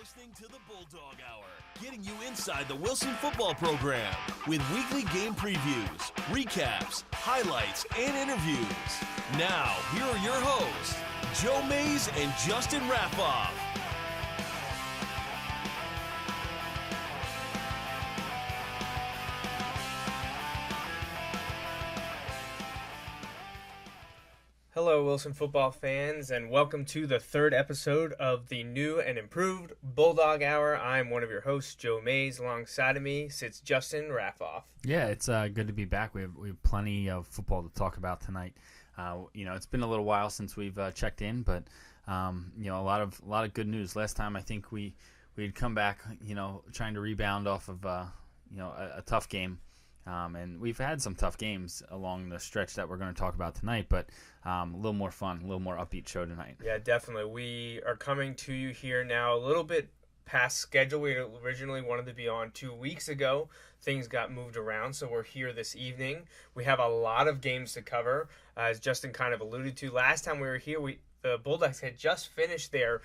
listening to the Bulldog Hour, getting you inside the Wilson football program with weekly game previews, recaps, highlights, and interviews. Now, here are your hosts, Joe Mays and Justin Raffoff. Hello, Wilson football fans, and welcome to the third episode of the new and improved Bulldog Hour. I'm one of your hosts, Joe Mays. Alongside of me sits Justin Raffoff. Yeah, it's good to be back. We have plenty of football to talk about tonight. It's been a little while since we've checked in, but a lot of good news. Last time I think we'd come back, trying to rebound off of a tough game. And we've had some tough games along the stretch that we're going to talk about tonight, but a little more fun, a little more upbeat show tonight. Yeah, definitely. We are coming to you here now a little bit past schedule. We originally wanted to be on 2 weeks ago. Things got moved around, so we're here this evening. We have a lot of games to cover. As Justin kind of alluded to, last time we were here, the Bulldogs had just finished their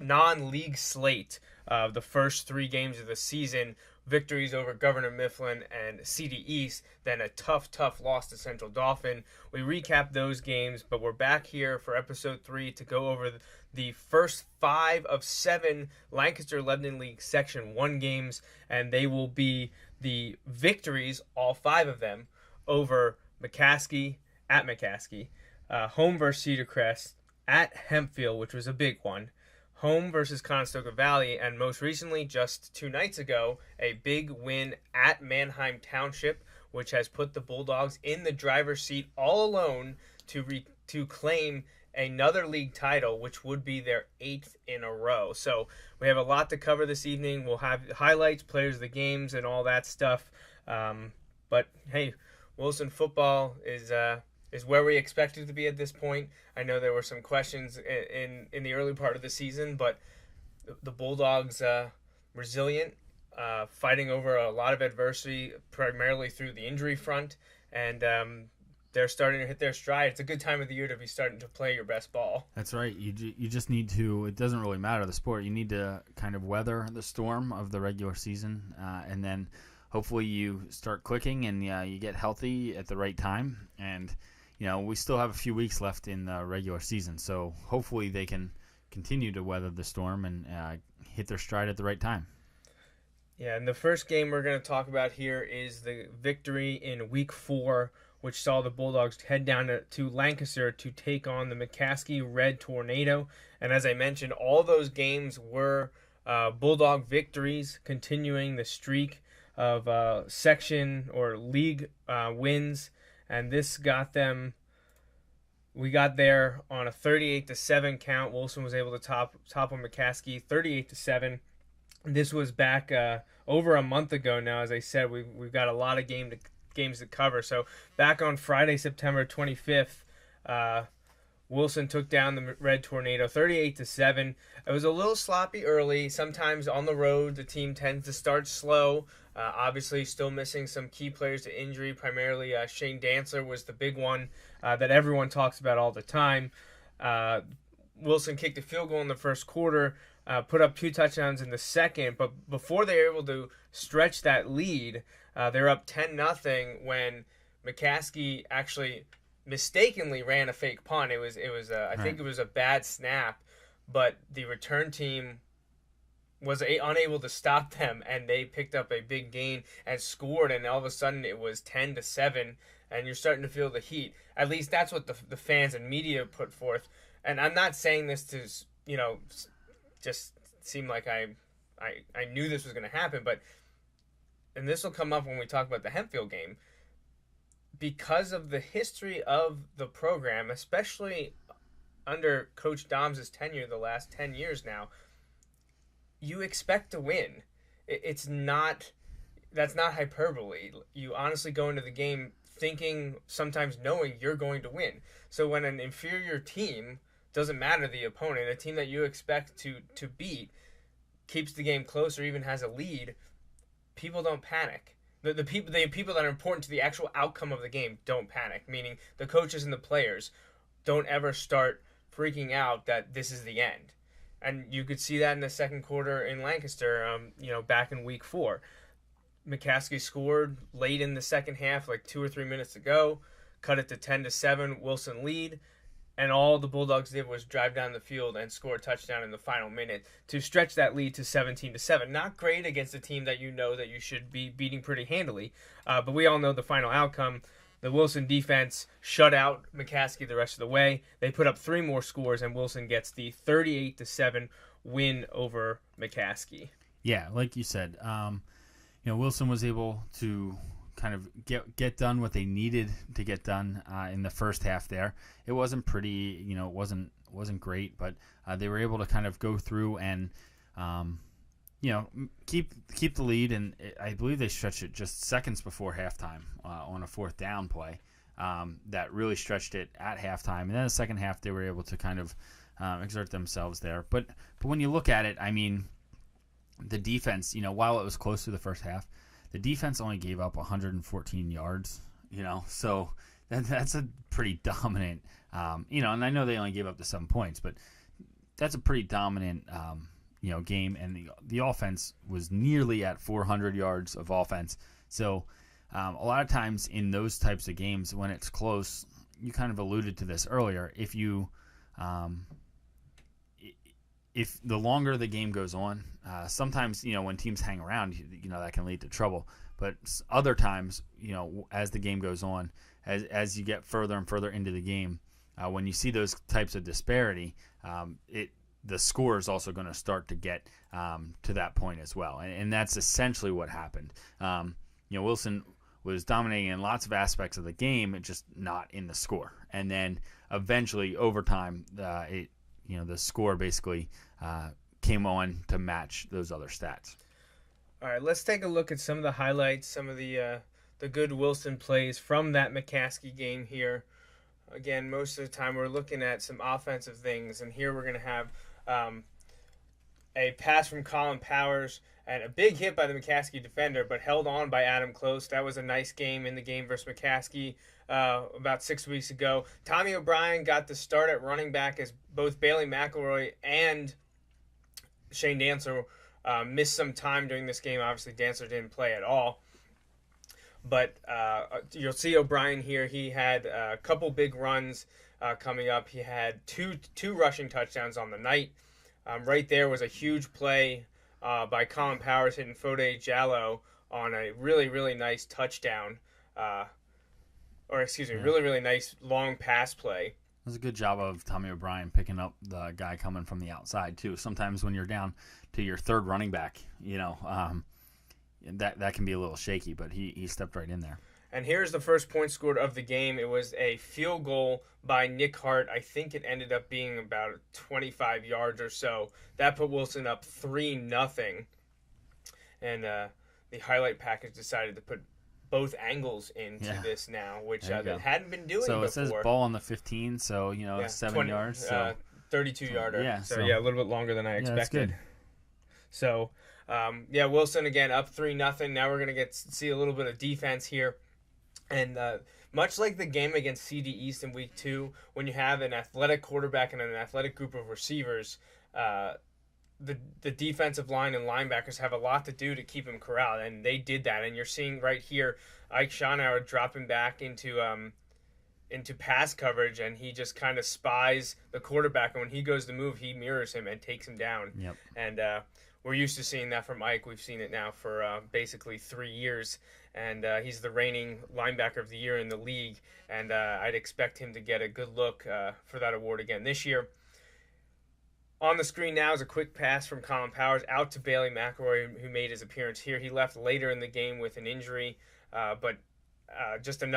non-league slate of the first 3 games of the season. Victories over Governor Mifflin and CD East, then a tough loss to Central Dauphin. We recapped those games, but we're back here for episode 3 to go over the first 5 of 7 Lancaster-Lebanon League Section 1 games, and they will be the victories, all 5 of them, over McCaskey, at McCaskey, home versus Cedar Crest, at Hempfield, which was a big one, home versus Conestoga Valley, and most recently, just 2 nights ago, a big win at Manheim Township, which has put the Bulldogs in the driver's seat all alone to claim another league title, which would be their 8th in a row. So we have a lot to cover this evening. We'll have highlights, players of the games, and all that stuff. But hey, Wilson football is where we expected to be at this point. I know there were some questions in the early part of the season, but the Bulldogs resilient, fighting over a lot of adversity, primarily through the injury front, and they're starting to hit their stride. It's a good time of the year to be starting to play your best ball. That's right. You just need to, it doesn't really matter the sport, you need to kind of weather the storm of the regular season, and then hopefully you start clicking and you get healthy at the right time. And we still have a few weeks left in the regular season, so hopefully they can continue to weather the storm and hit their stride at the right time. Yeah, and the first game we're going to talk about here is the victory in Week 4, which saw the Bulldogs head down to Lancaster to take on the McCaskey Red Tornado. And as I mentioned, all those games were Bulldog victories, continuing the streak of section or league wins. And this got them, we got there on a 38-7 count. Wilson was able to top on McCaskey 38-7. This was back over a month ago now. As I said, we've got a lot of games to cover. So back on Friday, September 25th, Wilson took down the Red Tornado 38-7. It was a little sloppy early. Sometimes on the road, the team tends to start slow. Obviously, still missing some key players to injury. Primarily, Shane Dantzler was the big one that everyone talks about all the time. Wilson kicked a field goal in the first quarter, put up 2 touchdowns in the second, but before they were able to stretch that lead, they're up 10-0 when McCaskey actually mistakenly ran a fake punt. I think it was a bad snap, but the return team was unable to stop them, and they picked up a big gain and scored, and all of a sudden it was 10-7, and you're starting to feel the heat. At least that's what the fans and media put forth. And I'm not saying this to just seem like I knew this was going to happen, and this will come up when we talk about the Hempfield game. Because of the history of the program, especially under Coach Dom's tenure the last 10 years now, you expect to win. That's not hyperbole. You honestly go into the game thinking, sometimes knowing you're going to win. So when an inferior team, doesn't matter the opponent, a team that you expect to beat, keeps the game close or even has a lead, people don't panic. The people that are important to the actual outcome of the game don't panic, meaning the coaches and the players don't ever start freaking out that this is the end. And you could see that in the second quarter in Lancaster, back in week 4. McCaskey scored late in the second half, like 2 or 3 minutes to go, cut it to 10-7, Wilson lead, and all the Bulldogs did was drive down the field and score a touchdown in the final minute to stretch that lead to 17-7. Not great against a team that you know that you should be beating pretty handily, but we all know the final outcome. The Wilson defense shut out McCaskey the rest of the way. They put up 3 more scores, and Wilson gets the 38-7 win over McCaskey. Yeah, like you said, Wilson was able to kind of get done what they needed to get done in the first half there. It wasn't pretty, it wasn't great, but they were able to kind of go through and keep the lead, and I believe they stretched it just seconds before halftime on a 4th down play that really stretched it at halftime. And then the second half, they were able to kind of exert themselves there. But when you look at it, I mean, the defense, while it was close to the first half, the defense only gave up 114 yards, so that's a pretty dominant, and I know they only gave up the 7 points, but that's a pretty dominant game, and the offense was nearly at 400 yards of offense. So a lot of times in those types of games, when it's close, you kind of alluded to this earlier. If the longer the game goes on, sometimes when teams hang around, that can lead to trouble. But other times, as the game goes on, as you get further and further into the game, when you see those types of disparity, the score is also going to start to get to that point as well. And that's essentially what happened. Wilson was dominating in lots of aspects of the game, just not in the score. And then eventually, overtime, the score basically came on to match those other stats. All right, let's take a look at some of the highlights, some of the good Wilson plays from that McCaskey game here. Again, most of the time we're looking at some offensive things, and here we're going to have a pass from Collin Powers and a big hit by the McCaskey defender, but held on by Adam Close. That was a nice game in the game versus McCaskey about 6 weeks ago. Tommy O'Brien got the start at running back as both Bailey McElroy and Shane Dancer missed some time during this game. Obviously, Dancer didn't play at all. But you'll see O'Brien here. He had a couple big runs coming up. He had two rushing touchdowns on the night. Right there was a huge play by Collin Powers hitting Fode Jallow on a really, really nice touchdown. Really, really nice long pass play. It was a good job of Tommy O'Brien picking up the guy coming from the outside, too. Sometimes when you're down to your third running back, that can be a little shaky, but he stepped right in there. And here's the first point scored of the game. It was a field goal by Nick Hart. I think it ended up being about 25 yards or so. That put Wilson up 3-0. And the highlight package decided to put both angles into this now, which they hadn't been doing before. So it says ball on the 15, so 7 20, yards. So 32-yarder. Yeah, so a little bit longer than I expected. That's good. So Wilson again up 3-0. Now we're gonna see a little bit of defense here, and much like the game against CD East in week 2, when you have an athletic quarterback and an athletic group of receivers, the defensive line and linebackers have a lot to do to keep him corralled, and they did that. And you're seeing right here Ike Schonauer dropping back into pass coverage, and he just kind of spies the quarterback, and when he goes to move, he mirrors him and takes him down. Yep. And we're used to seeing that from Ike. We've seen it now for basically 3 years, and he's the reigning linebacker of the year in the league, and I'd expect him to get a good look for that award again this year. On the screen now is a quick pass from Collin Powers out to Bailey McElroy, who made his appearance here. He left later in the game with an injury, but just a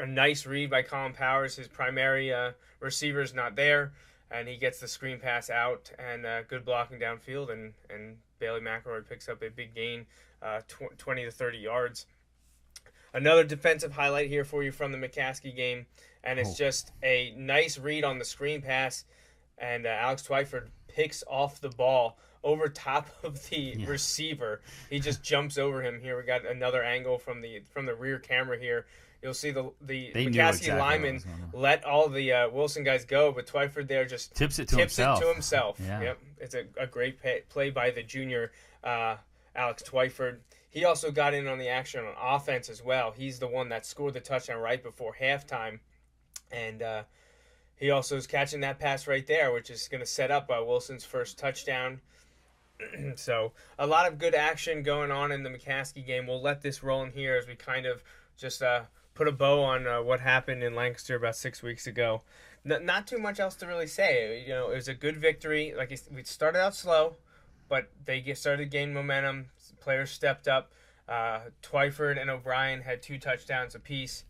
nice read by Collin Powers. His primary receiver is not there, and he gets the screen pass out, and good blocking downfield, and Bailey McElroy picks up a big gain, 20 to 30 yards. Another defensive highlight here for you from the McCaskey game, and it's just a nice read on the screen pass, and Alex Twyford picks off the ball over top of the receiver. He just jumps over him. Here we got another angle from the rear camera here. You'll see the McCaskey lineman let all the Wilson guys go, but Twyford there just tips it to himself. Yeah. Yep, it's a great play by the junior Alex Twyford. He also got in on the action on offense as well. He's the one that scored the touchdown right before halftime, and he also is catching that pass right there, which is going to set up Wilson's first touchdown. So a lot of good action going on in the McCaskey game. We'll let this roll in here as we kind of just put a bow on what happened in Lancaster about 6 weeks ago. Not too much else to really say. You know, it was a good victory. Like we started out slow, but they started to gain momentum. Players stepped up. Twyford and O'Brien had 2 touchdowns apiece,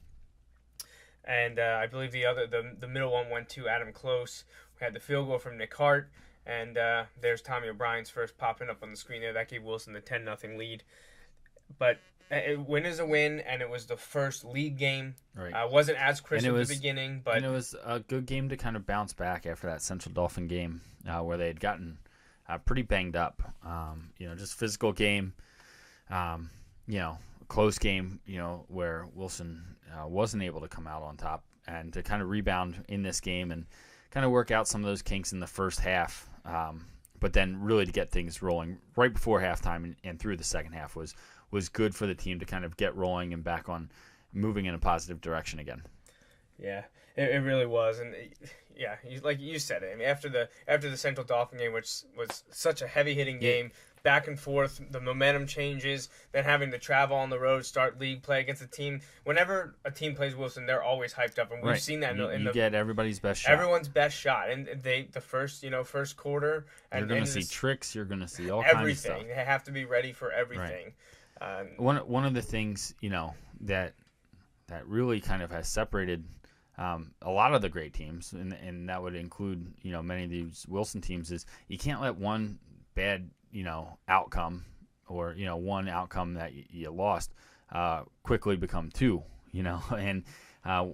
and I believe the middle one went to Adam Close. We had the field goal from Nick Hart, and there's Tommy O'Brien's first popping up on the screen there. That gave Wilson the 10-0 lead. But a win is a win, and it was the first league game. Right. Wasn't as crisp at the beginning, but and it was a good game to kind of bounce back after that Central Dauphin game where they had gotten pretty banged up. Just physical game. Close game. Where Wilson wasn't able to come out on top, and to kind of rebound in this game and kind of work out some of those kinks in the first half. But then really to get things rolling right before halftime and through the second half was good for the team to kind of get rolling and back on moving in a positive direction again. Yeah, it really was. And yeah, like you said, I mean, after the Central Dauphin game, which was such a heavy-hitting game, back and forth, the momentum changes, then having to travel on the road, start league play against a team. Whenever a team plays Wilson, they're always hyped up, and we've seen that you get everybody's best shot. Everyone's best shot, and the first quarter, and you're going to see tricks. You're going to see all kinds of stuff. Everything. They have to be ready for everything. Right. One of the things that really kind of has separated a lot of the great teams, and that would include many of these Wilson teams, is you can't let one bad outcome or one outcome that you lost quickly become 2. And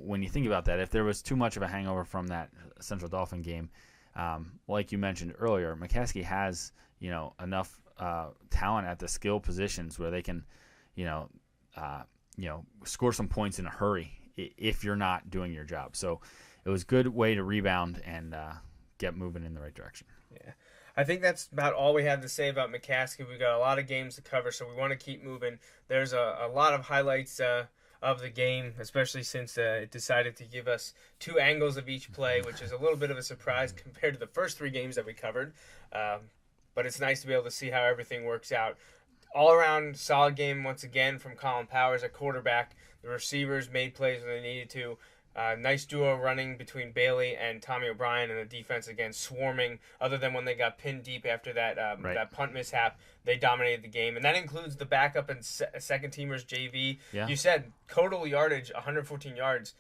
when you think about that, if there was too much of a hangover from that Central Dauphin game, like you mentioned earlier, McCaskey has enough talent at the skill positions where they can score some points in a hurry if you're not doing your job. So it was a good way to rebound and get moving in the right direction. Yeah. I think that's about all we have to say about McCaskey. We've got a lot of games to cover, so we want to keep moving. There's a lot of highlights of the game, especially since it decided to give us 2 angles of each play, which is a little bit of a surprise compared to the first 3 games that we covered. But it's nice to be able to see how everything works out. All-around solid game once again from Collin Powers at quarterback. The receivers made plays when they needed to. Nice duo running between Bailey and Tommy O'Brien, and the defense again swarming. Other than when they got pinned deep after that punt mishap, they dominated the game, and that includes the backup and second teamers JV. Yeah. You said total yardage 114 yards.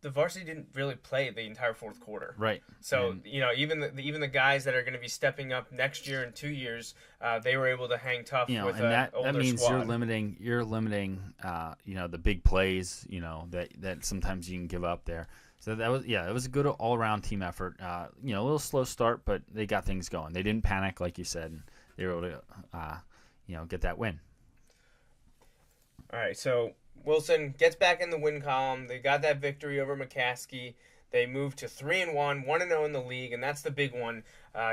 The varsity didn't really play the entire fourth quarter. Right. So even the guys that are going to be stepping up next year and 2 years, they were able to hang tough with an older that means squad. you're limiting the big plays that sometimes you can give up there. So it was a good all around team effort. A little slow start, but they got things going. They didn't panic, like you said, and they were able to get that win. All right, so Wilson gets back in the win column. They got that victory over McCaskey. They moved to 3-1, 1-0 in the league, and that's the big one.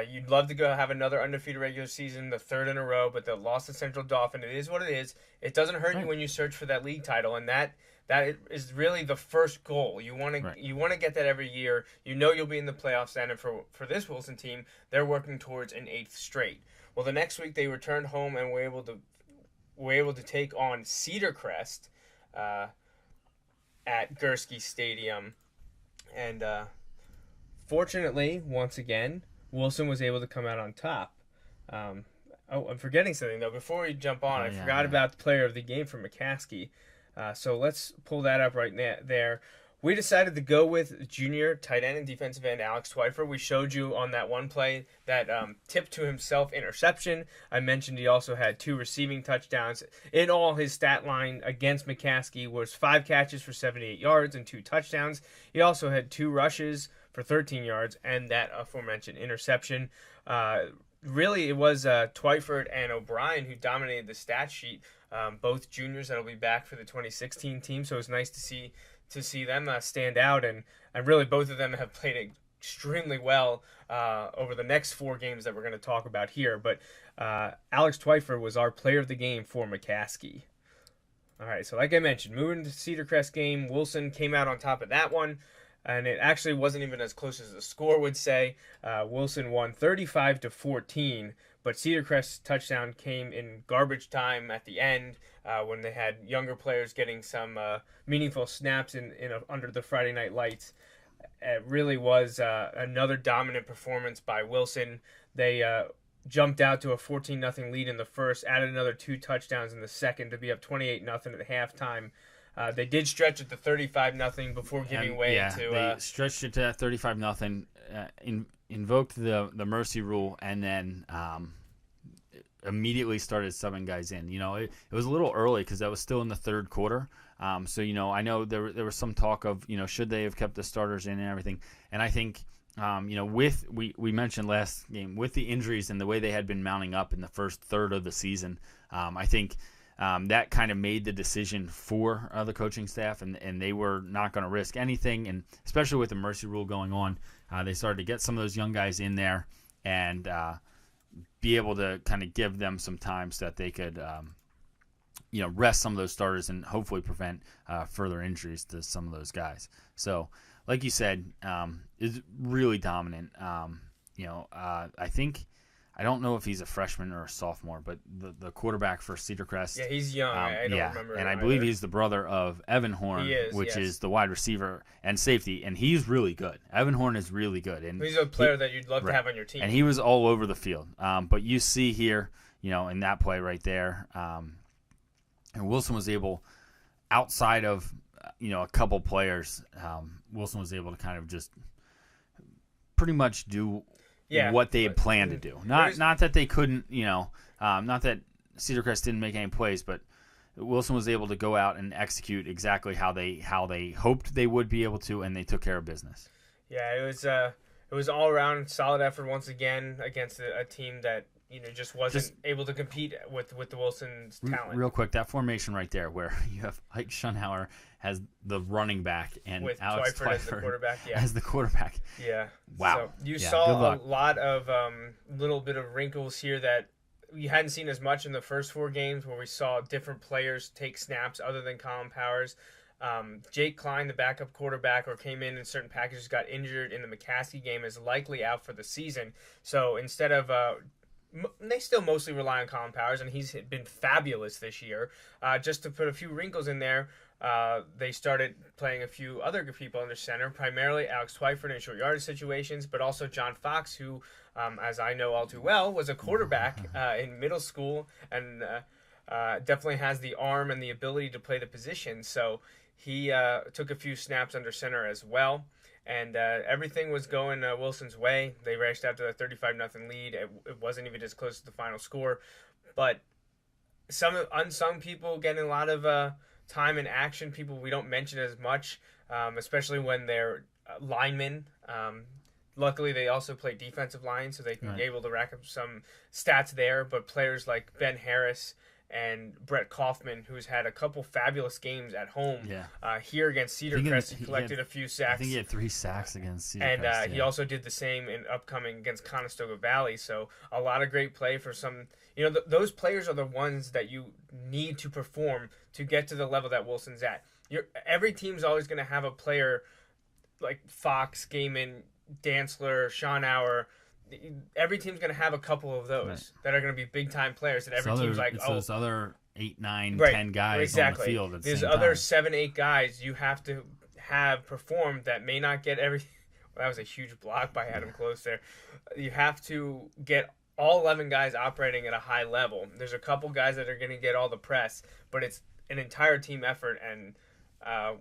You'd love to go have another undefeated regular season, the 3rd in a row, but they lost to Central Dauphin. It is what it is. It doesn't hurt you when you search for that league title, and that is really the first goal. You want to get that every year. You'll be in the playoffs then, and for this Wilson team, they're working towards an 8th straight. Well, the next week they returned home and were able to take on Cedar Crest at Gursky Stadium. And fortunately, once again, Wilson was able to come out on top. I'm forgetting something, though. Before we jump on, I forgot about the player of the game for McCaskey. So let's pull that up right there. We decided to go with junior tight end and defensive end Alex Twyford. We showed you on that one play that tipped to himself interception. I mentioned he also had 2 receiving touchdowns. In all, his stat line against McCaskey was 5 catches for 78 yards and 2 touchdowns. He also had 2 rushes for 13 yards and that aforementioned interception. really it was Twyford and O'Brien who dominated the stat sheet. Both juniors that'll be back for the 2016 team, so it was nice to see them stand out, and really both of them have played extremely well over the next 4 games that we're going to talk about here. But Alex Twyford was our player of the game for McCaskey. All right, so like I mentioned, moving to the Cedar Crest game, Wilson came out on top of that one, and it actually wasn't even as close as the score would say. Wilson won 35-14, but Cedar Crest's touchdown came in garbage time at the end when they had younger players getting some meaningful snaps under the Friday night lights. It really was another dominant performance by Wilson. They jumped out to a 14-0 lead in the first, added another 2 touchdowns in the second to be up 28-0 at halftime. They did stretch it to 35-0 before giving way to. They stretched it to 35-0, invoked the mercy rule, and then immediately started subbing guys in. It was a little early because that was still in the third quarter. So I know there was some talk of should they have kept the starters in and everything, and I think. With we mentioned last game with the injuries and the way they had been mounting up in the first third of the season, I think that kind of made the decision for the coaching staff, and they were not going to risk anything, and especially with the mercy rule going on, they started to get some of those young guys in there and be able to kind of give them some time so that they could rest some of those starters and hopefully prevent further injuries to some of those guys. So. Like you said, is really dominant. I think I don't know if he's a freshman or a sophomore, but the quarterback for Cedar Crest. Yeah, he's young. I don't remember. And I believe he's the brother of Evan Horn, which is the wide receiver and safety, and he's really good. Evan Horn is really good, and he's a player that you'd love to have on your team. And he was all over the field. But you see here, in that play right there, and Wilson was able, outside of a couple players, Wilson was able to kind of just pretty much do what they had planned to do. Not that they couldn't, not that Cedar Crest didn't make any plays, but Wilson was able to go out and execute exactly how they hoped they would be able to, and they took care of business. Yeah, it was all around solid effort once again against a team that just wasn't able to compete with the Wilson's talent. Real quick, that formation right there where you have Ike Schunhauer as the running back and with Alex Twyford as the quarterback. Yeah. Wow. So you saw a lot of little bit of wrinkles here that we hadn't seen as much in the first 4 games, where we saw different players take snaps other than Collin Powers. Jake Klein, the backup quarterback, or came in certain packages, got injured in the McCaskey game, is likely out for the season. So instead of they still mostly rely on Collin Powers, and he's been fabulous this year. Just to put a few wrinkles in there, they started playing a few other people under center, primarily Alex Twyford in short yardage situations, but also John Fox, who, as I know all too well, was a quarterback in middle school and definitely has the arm and the ability to play the position. So he took a few snaps under center as well. And everything was going Wilson's way. They raced out to a 35-0 lead. It wasn't even as close to the final score. But some unsung people getting a lot of time and action, people we don't mention as much, especially when they're linemen. Luckily, they also play defensive line, so they can be able to rack up some stats there. But players like Ben Harris and Brett Kaufman, who's had a couple fabulous games at home here against Cedar Crest. He collected a few sacks. I think he had 3 sacks against Cedar Crest. And he also did the same in upcoming against Conestoga Valley. So a lot of great play for some. Those players are the ones that you need to perform to get to the level that Wilson's at. Every team's always going to have a player like Fox, Gehman, Dantzler, Schunhauer. Every team's going to have a couple of those that are going to be big-time players that every team's like, those other 8, 9, 10 guys on the field at the There's same other time. 7, 8 guys you have to have performed that may not get every. Well, that was a huge block by Adam Close there. You have to get all 11 guys operating at a high level. There's a couple guys that are going to get all the press, but it's an entire team effort, and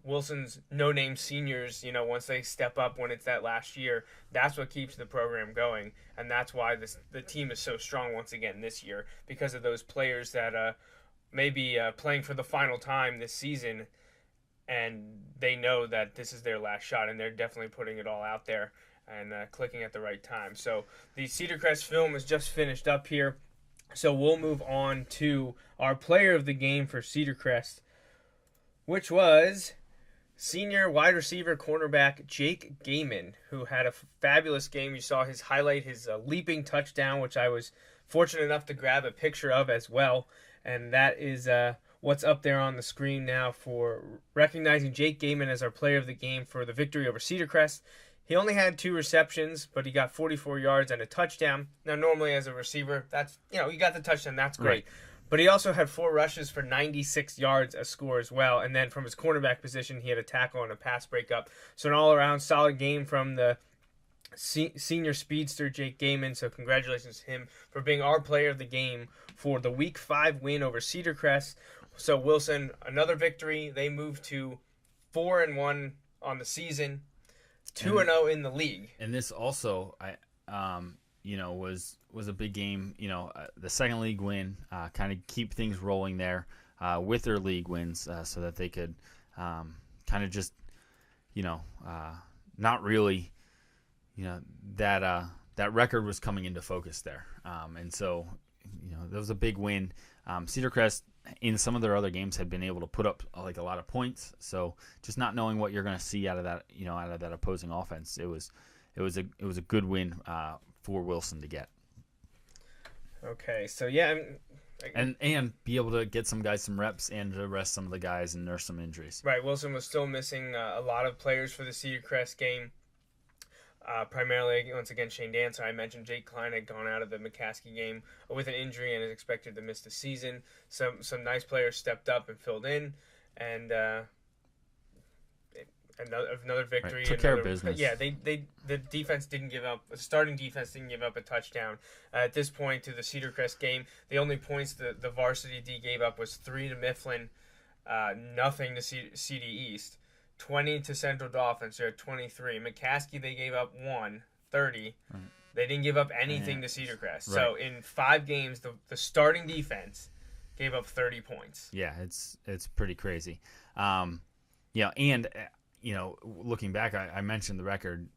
Wilson's no-name seniors, once they step up when it's that last year, that's what keeps the program going, and that's why the team is so strong once again this year, because of those players that may be playing for the final time this season, and they know that this is their last shot, and they're definitely putting it all out there. and clicking at the right time. So the Cedar Crest film is just finished up here. So we'll move on to our player of the game for Cedar Crest, which was senior wide receiver cornerback Jake Gehman, who had a fabulous game. You saw his highlight, his leaping touchdown, which I was fortunate enough to grab a picture of as well. And that is what's up there on the screen now for recognizing Jake Gehman as our player of the game for the victory over Cedar Crest. He only had 2 receptions, but he got 44 yards and a touchdown. Now, normally as a receiver, that's, you got the touchdown, that's great. Right. But he also had 4 rushes for 96 yards, a score as well. And then from his cornerback position, he had a tackle and a pass breakup. So an all-around solid game from the senior speedster, Jake Gehman. So congratulations to him for being our player of the game for the Week 5 win over Cedar Crest. So Wilson, another victory. They moved to 4-1 on the season. 2-0 in the league, and this also, was a big game. The second league win, kind of keep things rolling there with their league wins, so that they could kind of just, not really, that record was coming into focus there, and so that was a big win. Cedar Crest, in some of their other games, had been able to put up a lot of points. So just not knowing what you're going to see out of that, out of that opposing offense, it was a good win for Wilson to get. Okay, so yeah, and be able to get some guys some reps and to rest some of the guys and nurse some injuries. Right, Wilson was still missing a lot of players for the Cedar Crest game. Primarily, once again, Shane Dancer. I mentioned Jake Klein had gone out of the McCaskey game with an injury and is expected to miss the season. Some nice players stepped up and filled in, and another victory. Right. Took care of business. Yeah, the defense didn't give up. The starting defense didn't give up a touchdown. At this point to the Cedar Crest game, the only points the varsity D gave up was 3 to Mifflin, nothing to CD East. 20 to Central Dolphins. They're at 23. McCaskey, they gave up 30. Right. They didn't give up anything to Cedar Crest. Right. So in 5 games, the starting defense gave up 30 points. Yeah, it's pretty crazy. And looking back, I mentioned the record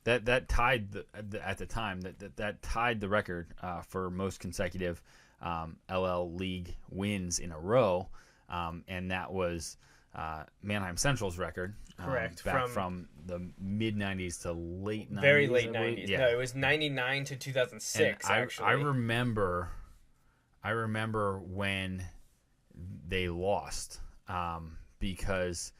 that tied at the time that tied the record for most consecutive LL League wins in a row, and that was Manheim Central's record. Correct. Back from the mid-90s to late 90s. Very late 90s. Yeah. No, it was 99 to 2006, actually. I remember when they lost because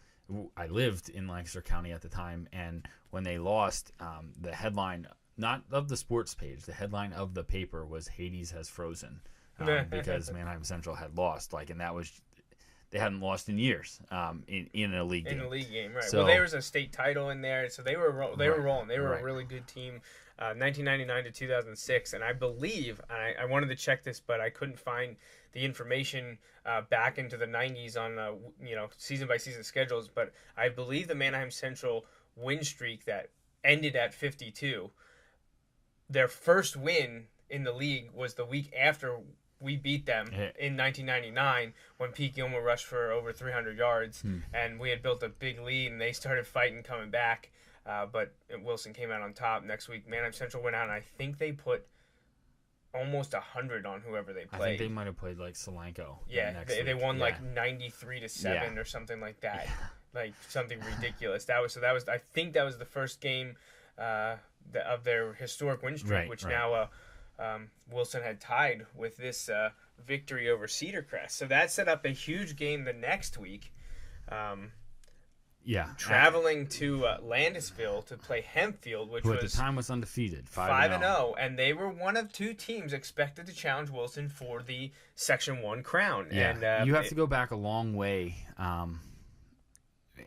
I lived in Lancaster County at the time, and when they lost, the headline, not of the sports page, the headline of the paper was Hades has frozen because Manheim Central had lost. And that was... They hadn't lost in years in a league game. In a league game, right. So, well, there was a state title in there, so they were rolling. They were a really good team. 1999 to 2006, and I believe, I wanted to check this, but I couldn't find the information back into the 90s on season-by-season schedules, but I believe the Manheim Central win streak that ended at 52, their first win in the league was the week after we beat them in 1999 when Pete Gilmore rushed for over 300 yards, and we had built a big lead, and they started fighting coming back, but Wilson came out on top. Next week, Manheim Central went out, and I think they put almost 100 on whoever they played. I think they might have played Solanco. Yeah, they won 93 to 7 or something like that, something ridiculous. I think that was the first game of their historic win streak, which now. Wilson had tied with this victory over Cedar Crest. So that set up a huge game the next week. Traveling to Landisville to play Hempfield, which at the time was undefeated, 5-0, and they were one of 2 teams expected to challenge Wilson for the Section 1 crown. Yeah, and you have to go back a long way.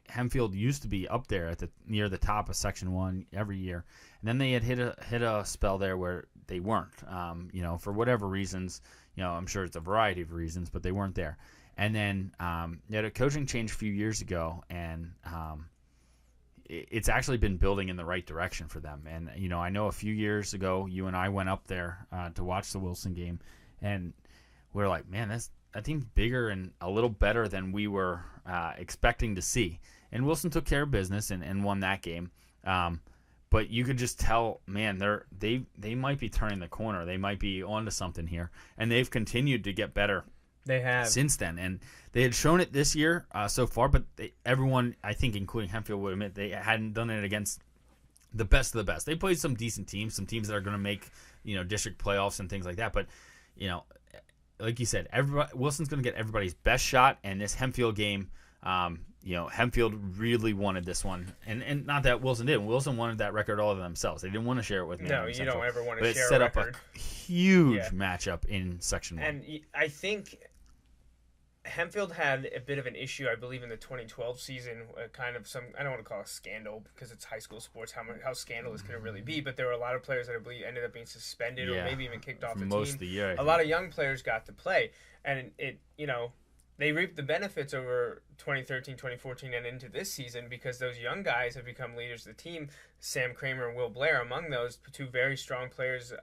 Hempfield used to be up there near the top of Section 1 every year, and then they had hit a spell there where they weren't, for whatever reasons. I'm sure it's a variety of reasons, but they weren't there. And then they had a coaching change a few years ago, and it's actually been building in the right direction for them. And I know a few years ago, you and I went up there to watch the Wilson game, and we're like, man, that team's bigger and a little better than we were expecting to see. And Wilson took care of business and won that game. But you could just tell, man, they might be turning the corner. They might be onto something here, and they've continued to get better. They have since then, and they had shown it this year so far. But everyone, I think, including Hempfield, would admit they hadn't done it against the best of the best. They played some decent teams, some teams that are going to make district playoffs and things like that. But like you said, Wilson's going to get everybody's best shot, and this Hempfield game. Hempfield really wanted this one, and not that Wilson didn't. Wilson wanted that record all to themselves. They didn't want to share it with Manheim No, you Central, don't ever want but to share it set a up record. a huge matchup in Section 1. And I think Hempfield had a bit of an issue, I believe, in the 2012 season. Kind of some, I don't want to call it a scandal because it's high school sports. How scandalous can it really be? But there were a lot of players that I believe ended up being suspended or maybe even kicked off the most team. of the year. A lot of young players got to play, and they reaped the benefits over 2013, 2014, and into this season because those young guys have become leaders of the team. Sam Kramer and Will Blair, among those two very strong players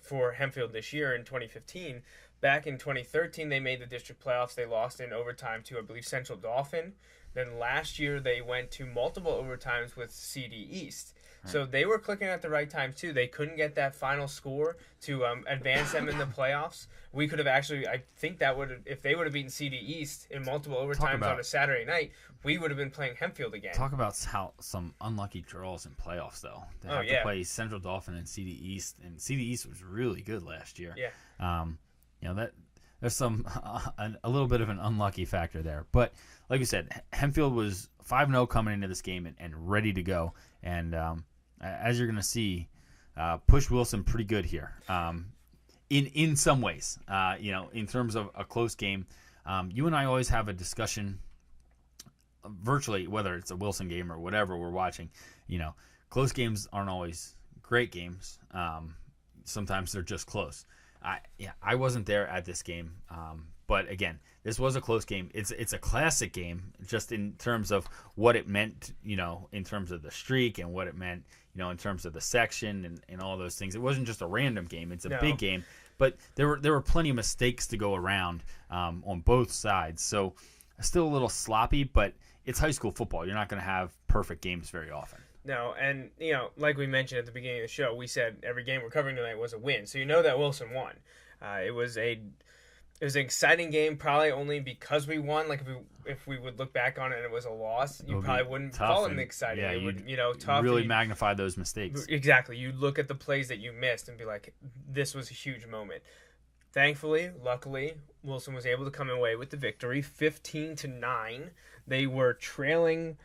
for Hempfield this year in 2015. Back in 2013, they made the district playoffs. They lost in overtime to, I believe, Central Dauphin. Then last year, they went to multiple overtimes with CD East. So they were clicking at the right time, too. They couldn't get that final score to advance them in the playoffs. We could have actually, I think that would have, if they would have beaten CD East in multiple overtimes on a Saturday night, we would have been playing Hempfield again. Talk about how some unlucky draws in playoffs, though. They have to play Central Dauphin and CD East, and CD East was really good last year. Yeah. That there's some a little bit of an unlucky factor there. But like you said, Hempfield was 5-0 coming into this game and ready to go. And as you're going to see, push Wilson pretty good here. In some ways, in terms of a close game, you and I always have a discussion virtually, whether it's a Wilson game or whatever we're watching. Close games aren't always great games. Sometimes they're just close. I wasn't there at this game, but again, this was a close game. It's a classic game, just in terms of what it meant, in terms of the streak and what it meant, in terms of the section and all those things. It wasn't just a random game; it's a big game. But there were plenty of mistakes to go around on both sides, so still a little sloppy. But it's high school football; you're not going to have perfect games very often. No, and, like we mentioned at the beginning of the show, we said every game we're covering tonight was a win. So that Wilson won. It was an exciting game, probably only because we won. Like, if we would look back on it and it was a loss, you probably wouldn't call it exciting. Yeah, it would, tough. Really magnify those mistakes. Exactly. You'd look at the plays that you missed and be like, this was a huge moment. Thankfully, luckily, Wilson was able to come away with the victory, 15-9. They were trailing...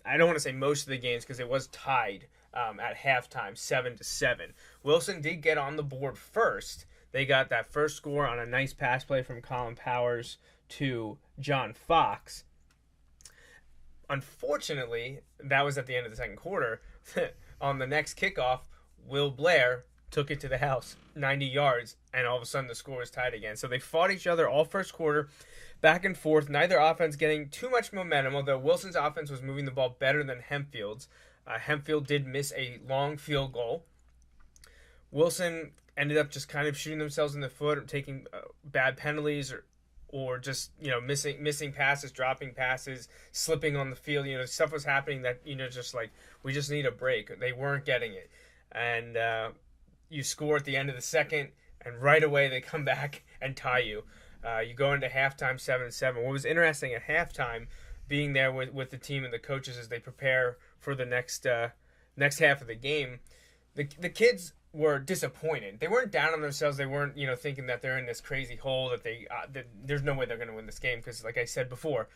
I don't want to say most of the games because it was tied at halftime, 7-7. Wilson did get on the board first. They got that first score on a nice pass play from Collin Powers to John Fox. Unfortunately, that was at the end of the second quarter. On the next kickoff, Will Blair took it to the house, 90 yards, and all of a sudden the score was tied again. So they fought each other all first quarter. Back and forth, neither offense getting too much momentum, although Wilson's offense was moving the ball better than Hempfield's. Hempfield did miss a long field goal. Wilson ended up just kind of shooting themselves in the foot, taking bad penalties or just missing passes, dropping passes, slipping on the field. Stuff was happening that just like we just need a break. They weren't getting it, and you score at the end of the second, and right away they come back and tie you. You go into halftime 7-7. What was interesting at halftime, being there with the team and the coaches as they prepare for the next half of the game, the kids were disappointed. They weren't down on themselves. They weren't thinking that they're in this crazy hole that there's no way they're going to win this game because, like I said before,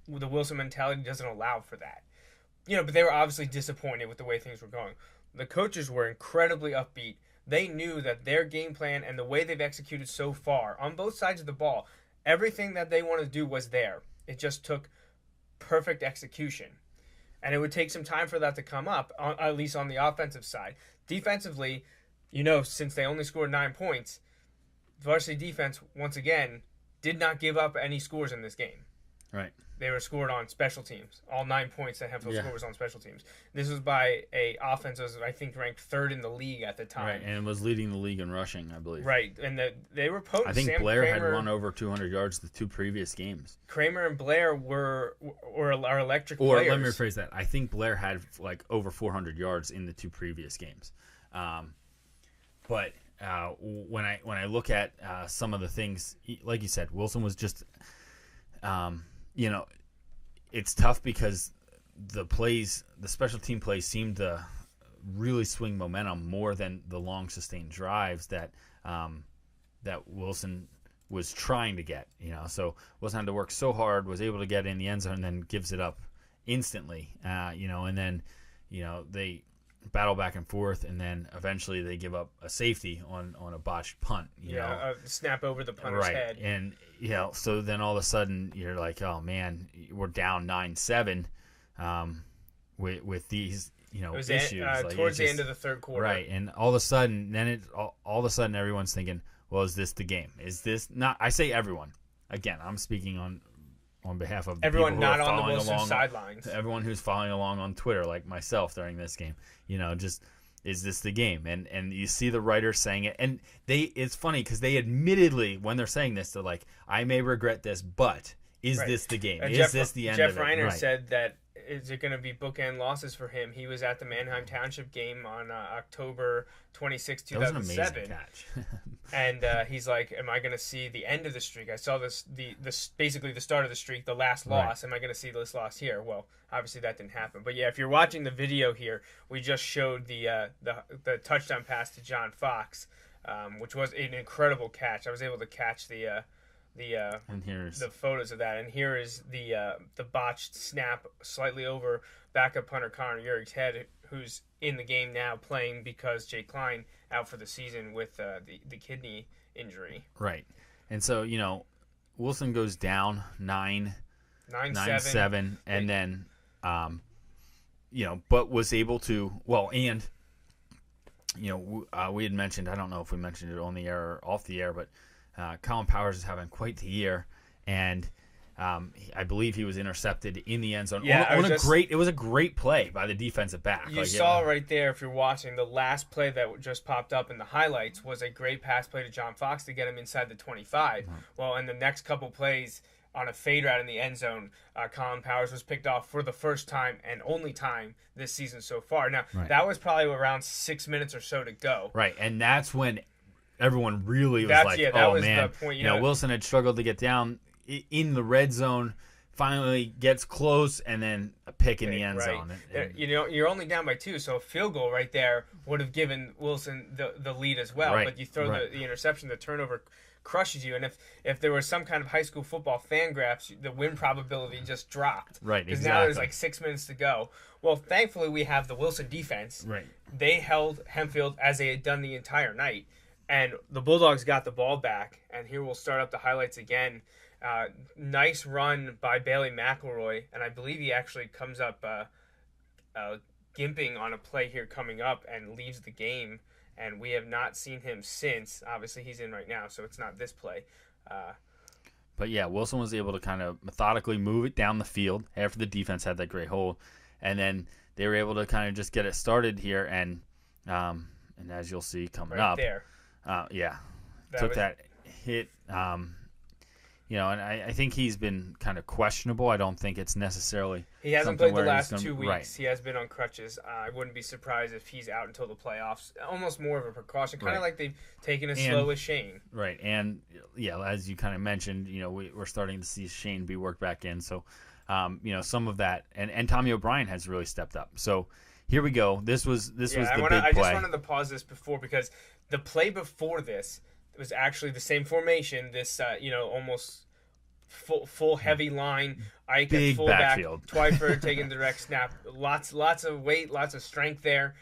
the Wilson mentality doesn't allow for that. But they were obviously disappointed with the way things were going. The coaches were incredibly upbeat. They knew that their game plan and the way they've executed so far on both sides of the ball, everything that they wanted to do was there. It just took perfect execution. And it would take some time for that to come up, at least on the offensive side. Defensively, since they only scored 9 points, varsity defense, once again, did not give up any scores in this game. Right. They were scored on special teams. All 9 points that Hempfield scored was on special teams. This was by a offense that was, I think, ranked third in the league at the time. Right, and was leading the league in rushing, I believe. Right, and they were potent. I think Sam Blair Kramer, had run over 200 yards the 2 previous games. Kramer and Blair were our electric Or players. let me rephrase that. I think Blair had like over 400 yards in the 2 previous games. But when I look at some of the things, like you said, Wilson was just, it's tough because the special team plays seemed to really swing momentum more than the long sustained drives that Wilson was trying to get. So Wilson had to work so hard, was able to get in the end zone, and then gives it up instantly. And then they battle back and forth, and then eventually they give up a safety on a botched punt. A snap over the punter's head. And so then all of a sudden you're like, oh man, we're down 9-7 with these issues. Towards the end of the third quarter, right? And all of a sudden, all of a sudden everyone's thinking, well, is this the game? Is this not? I say everyone. Again, I'm speaking on behalf of everyone people who not are on the following Wilson along, sidelines. Everyone who's following along on Twitter, like myself, during this game. Just, is this the game? And you see the writers saying it, and it's funny because they admittedly, when they're saying this, they're like, I may regret this, but is this the game? Is this the end of it? Jeff Reiner said that, is it going to be bookend losses for him? He was at the Manheim Township game on October 26, 2007. That was an amazing catch. And he's like, am I going to see the end of the streak? I saw this basically the start of the streak, the last loss. Am I going to see this loss here? Well, obviously that didn't happen. But yeah, if you're watching the video here, we just showed the touchdown pass to John Fox, which was an incredible catch. I was able to catch the photos of that, and here is the botched snap slightly over backup punter Connor Yurik's head, who's in the game now playing because Jay Klein out for the season with the kidney injury. Right, and so Wilson goes down 9-7, and then but was able to we had mentioned, I don't know if we mentioned it on the air or off the air, but Collin Powers is having quite the year, and I believe he was intercepted in the end zone. Yeah, it was a great play by the defensive back. You saw right there, if you're watching, the last play that just popped up in the highlights was a great pass play to John Fox to get him inside the 25. Mm-hmm. Well, in the next couple plays, on a fade route in the end zone, Collin Powers was picked off for the first time and only time this season so far. Now, that was probably around 6 minutes or so to go. Right, and that's when everyone really was like, that was man, the point, Wilson had struggled to get down in the red zone, finally gets close, and then a pick in the end zone. You're only down by 2, so a field goal right there would have given Wilson the lead as well. But you throw the interception, the turnover crushes you. And if there was some kind of high school football fan graphs, the win probability just dropped. Right, because now there's like 6 minutes to go. Well, thankfully we have the Wilson defense. Right. They held Hempfield as they had done the entire night. And the Bulldogs got the ball back. And here we'll start up the highlights again. Nice run by Bailey McElroy. And I believe he actually comes up gimping on a play here coming up and leaves the game. And we have not seen him since. Obviously, he's in right now, so it's not this play. But yeah, Wilson was able to kind of methodically move it down the field after the defense had that great hold. And then they were able to kind of just get it started here. And as you'll see coming up. There. That hit. And I think he's been kind of questionable. I don't think it's necessarily. He hasn't played the last 2 weeks. Right. He has been on crutches. I wouldn't be surprised if he's out until the playoffs. Almost more of a precaution, kind of like they've taken it slow with Shane. Right, and as you kind of mentioned, we're starting to see Shane be worked back in. So, some of that, and Tommy O'Brien has really stepped up. So here we go. This was the big play. I just wanted to pause this before because the play before this was actually the same formation. This almost full heavy line. Ike big at fullback, backfield. Twyford taking direct snap. Lots of weight, lots of strength there.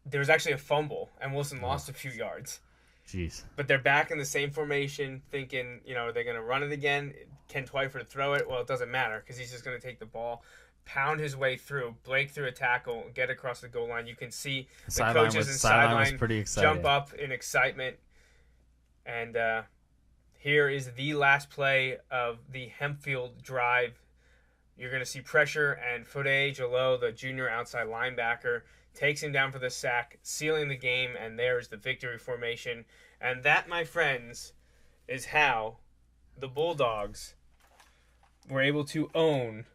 There was actually a fumble, and Wilson lost a few yards. Jeez. But they're back in the same formation, thinking, are they going to run it again? Can Twyford throw it? Well, it doesn't matter because he's just going to take the ball, pound his way through, break through a tackle, get across the goal line. You can see the coaches and sideline jump up in excitement. And Here is the last play of the Hempfield drive. You're going to see pressure, and Fode Jalo, the junior outside linebacker, takes him down for the sack, sealing the game, and there's the victory formation. And that, my friends, is how the Bulldogs were able to own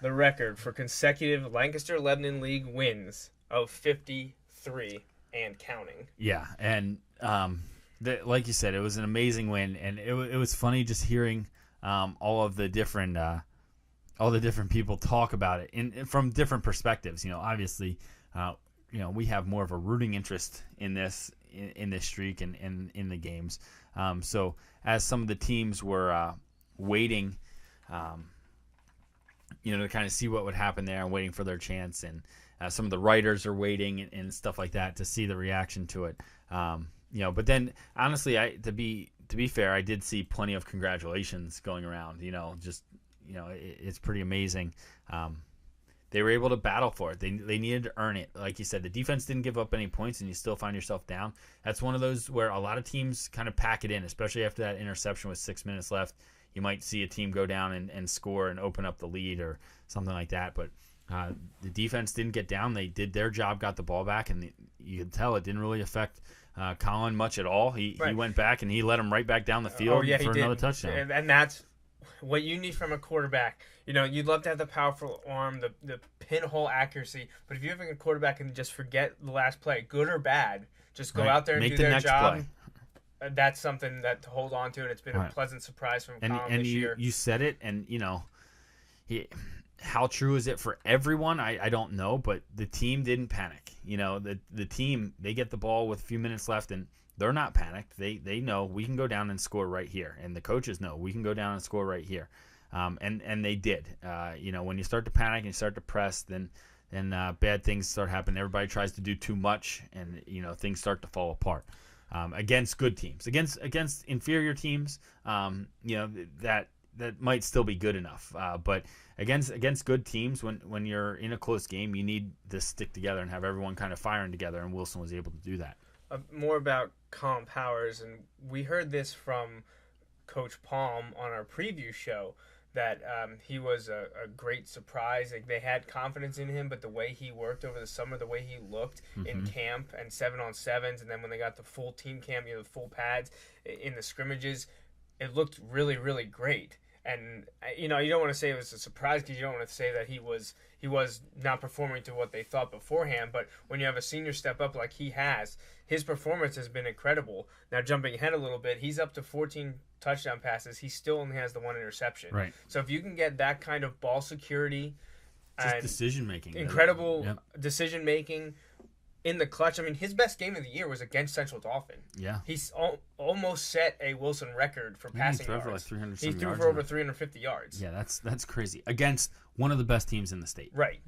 the record for consecutive Lancaster-Lebanon League wins of 53 and counting. Yeah, and like you said, it was an amazing win, and it was funny just hearing all the different people talk about it from different perspectives. Obviously, we have more of a rooting interest in this streak and in the games. So as some of the teams were waiting, to kind of see what would happen there and waiting for their chance, and some of the writers are waiting and stuff like that to see the reaction to it. But then honestly, to be fair, I did see plenty of congratulations going around. It's pretty amazing. They were able to battle for it. They needed to earn it. Like you said, the defense didn't give up any points, and you still find yourself down. That's one of those where a lot of teams kind of pack it in, especially after that interception with 6 minutes left. You might see a team go down and score and open up the lead or something like that. But the defense didn't get down. They did their job, got the ball back, and you could tell it didn't really affect Collin much at all. He went back, and he let him right back down the field for another touchdown. And that's what you need from a quarterback. You'd love to have the powerful arm, the pinhole accuracy, but if you have a quarterback and just forget the last play, good or bad, just go out there and make do the their next job. Play. That's something that to hold on to, and it's been a pleasant surprise from Collin this year. You said it, and how true is it for everyone? I don't know, but the team didn't panic. The team, they get the ball with a few minutes left, and they're not panicked. They know we can go down and score right here, and the coaches know we can go down and score right here, and they did. When you start to panic and you start to press, then bad things start happening. Everybody tries to do too much, and things start to fall apart. Against good teams, against inferior teams, that might still be good enough. But against good teams, when you're in a close game, you need to stick together and have everyone kind of firing together. And Wilson was able to do that. More about Collin Powers, and we heard this from Coach Palm on our preview show, that he was a great surprise. Like, they had confidence in him, but the way he worked over the summer, the way he looked in camp and 7-on-7s, and then when they got the full team camp, the full pads in the scrimmages, it looked really, really great. And you don't want to say it was a surprise, because you don't want to say that he was not performing to what they thought beforehand. But when you have a senior step up like he has, his performance has been incredible. Now, jumping ahead a little bit, he's up to 14 touchdown passes. He still only has the one interception. Right. So if you can get that kind of ball security, just decision making, incredible decision making in the clutch. I mean, his best game of the year was against Central Dauphin. Yeah. He's almost set a Wilson record for passing yards. For like 300 he threw for over 350 yards. Yeah, that's crazy. Against one of the best teams in the state. Right.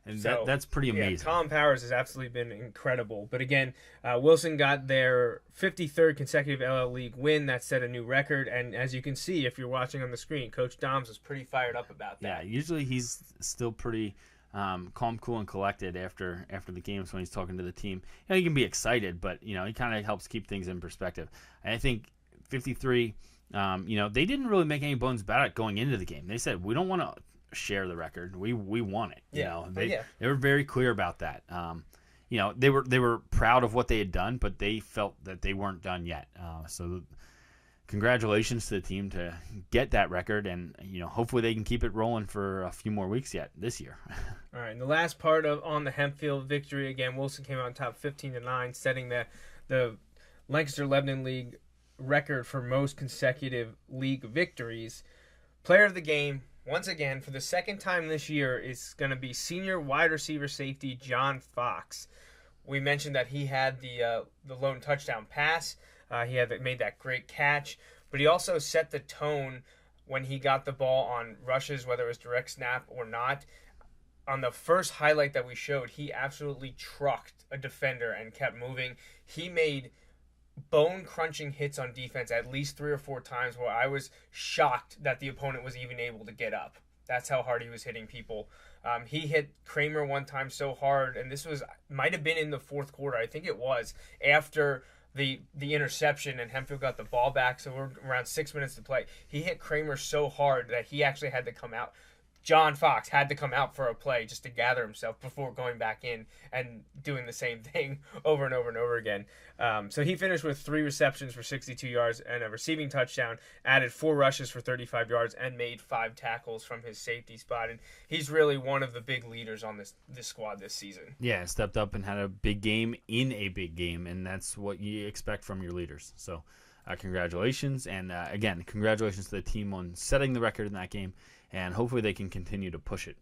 And that's pretty amazing. Collin Powers has absolutely been incredible. But again, Wilson got their 53rd consecutive LL League win. That set a new record. And as you can see, if you're watching on the screen, Coach Doms was pretty fired up about that. Yeah, usually he's still pretty calm, cool, and collected after the games when he's talking to the team. He can be excited, but he kind of helps keep things in perspective. And I think 53, they didn't really make any bones about it going into the game. They said, we don't want to share the record. We want it. They were very clear about that. They were proud of what they had done, but they felt that they weren't done yet. So congratulations to the team to get that record, and hopefully they can keep it rolling for a few more weeks yet this year. All right, and the last part on the Hempfield victory, again, Wilson came out on top 15-9, setting the Lancaster-Lebanon League record for most consecutive league victories. Player of the game, once again, for the second time this year, is going to be senior wide receiver safety John Fox. We mentioned that he had the lone touchdown pass. He had made that great catch, but he also set the tone when he got the ball on rushes, whether it was direct snap or not. On the first highlight that we showed, he absolutely trucked a defender and kept moving. He made bone-crunching hits on defense at least 3 or 4 times where I was shocked that the opponent was even able to get up. That's how hard he was hitting people. He hit Kramer one time so hard, and this might have been in the fourth quarter. I think it was after the interception, and Hempfield got the ball back, so we're around 6 minutes to play. He hit Kramer so hard that he actually had to come out. John Fox had to come out for a play just to gather himself before going back in and doing the same thing over and over and over again. So he finished with 3 receptions for 62 yards and a receiving touchdown, added 4 rushes for 35 yards, and made 5 tackles from his safety spot. And he's really one of the big leaders on this squad this season. Yeah, stepped up and had a big game in a big game, and that's what you expect from your leaders. So congratulations. And again, congratulations to the team on setting the record in that game. And hopefully they can continue to push it.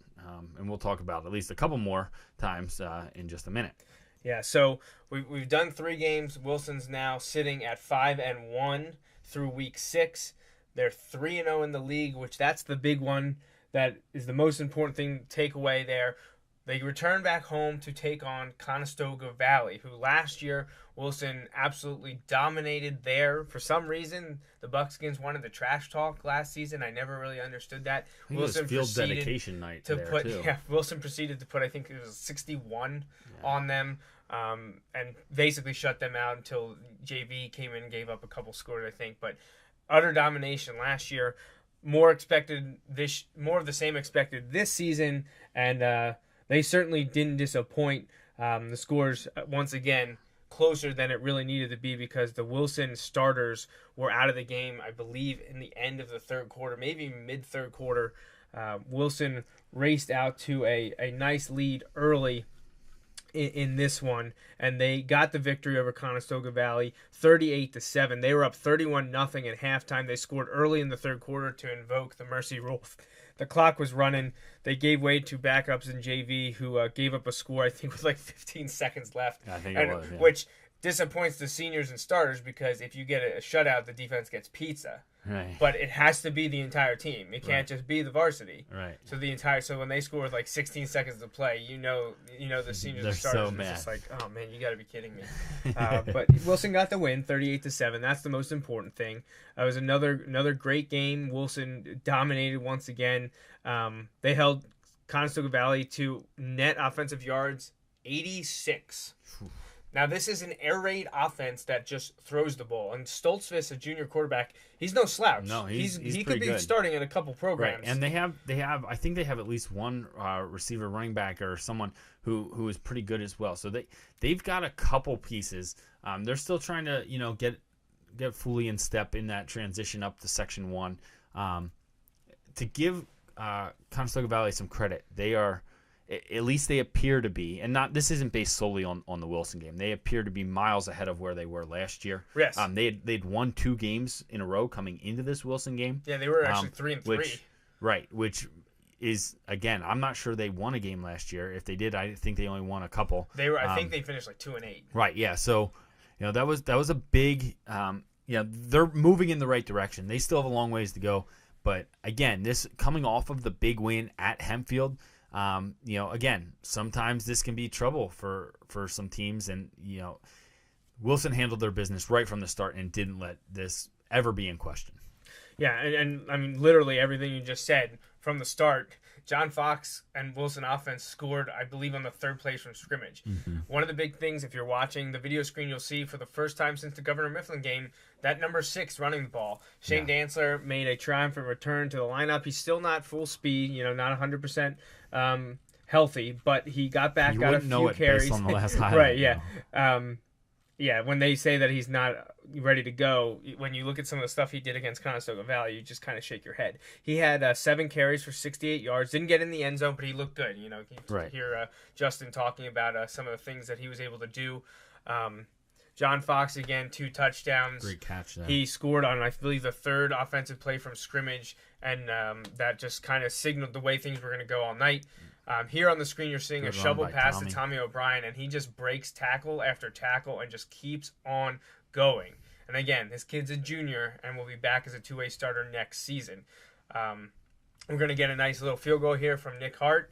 And we'll talk about at least a couple more times in just a minute. Yeah, so we've done 3 games. Wilson's now sitting at 5-1 through week 6. They're 3-0 in the league, which that's the big one. That is the most important thing to take away there. They return back home to take on Conestoga Valley, who last year Wilson absolutely dominated there. For some reason, the Buckskins wanted the trash talk last season. I never really understood that. Wilson field dedication night to there put, too. Yeah, Wilson proceeded to put, I think it was 61 on them, and basically shut them out until JV came in and gave up a couple scores, I think. But utter domination last year. More of the same expected this season, and they certainly didn't disappoint. The scores, once again, closer than it really needed to be because the Wilson starters were out of the game, I believe, in the end of the third quarter, maybe mid-third quarter. Wilson raced out to a nice lead early in this one, and they got the victory over Conestoga Valley 38-7. They were up 31-0 at halftime. They scored early in the third quarter to invoke the mercy rule. The clock was running. They gave way to backups in JV, who gave up a score, I think, with like 15 seconds left. I think it was, yeah. Which disappoints the seniors and starters because if you get a shutout, the defense gets pizza. Right. But it has to be the entire team. It can't just be the varsity. Right. So when they score with like 16 seconds to play, you know the seniors and starters are just like, oh man, you got to be kidding me. But Wilson got the win, 38-7. That's the most important thing. It was another great game. Wilson dominated once again. They held Conestoga Valley to net offensive yards 86. Now, this is an air raid offense that just throws the ball. And Stoltzfus, a junior quarterback, he's no slouch. No, he could be good. starting in a couple programs. Right. And they have I think they have at least one receiver, running back, or someone who is pretty good as well. So they've got a couple pieces. They're still trying to get fully in step in that transition up to Section 1. To give Conestoga Valley some credit, they are. At least they appear to be, and this isn't based solely on the Wilson game. They appear to be miles ahead of where they were last year. Yes. They'd won 2 games in a row coming into this Wilson game. Yeah, they were actually 3-3. Which is, again, I'm not sure they won a game last year. If they did, I think they only won a couple. I think they finished like 2-8. Right. Yeah. So, that was a big. They're moving in the right direction. They still have a long ways to go, but again, this coming off of the big win at Hempfield. Again, sometimes this can be trouble for some teams, and Wilson handled their business right from the start and didn't let this ever be in question. Yeah, and I mean, literally everything you just said from the start. John Fox and Wilson offense scored, I believe, on the third play from scrimmage. Mm-hmm. One of the big things, if you're watching the video screen, you'll see for the first time since the Governor Mifflin game, that number 6 running the ball. Shane Dantzler made a triumphant return to the lineup. He's still not full speed, not 100% healthy, but he got back, got a few carries. Based on the last highlight, right, yeah. When they say that he's not ready to go, when you look at some of the stuff he did against Conestoga Valley, you just kind of shake your head. He had 7 carries for 68 yards. Didn't get in the end zone, but he looked good. You right. hear Justin talking about some of the things that he was able to do. John Fox, again, 2 touchdowns. Great catch there. He scored on, I believe, the 3rd offensive play from scrimmage, and that just kind of signaled the way things were going to go all night. Here on the screen, you're seeing a shovel pass to Tommy O'Brien, and he just breaks tackle after tackle and just keeps on going. And again, this kid's a junior and will be back as a 2-way starter next season. We're going to get a nice little field goal here from Nick Hart.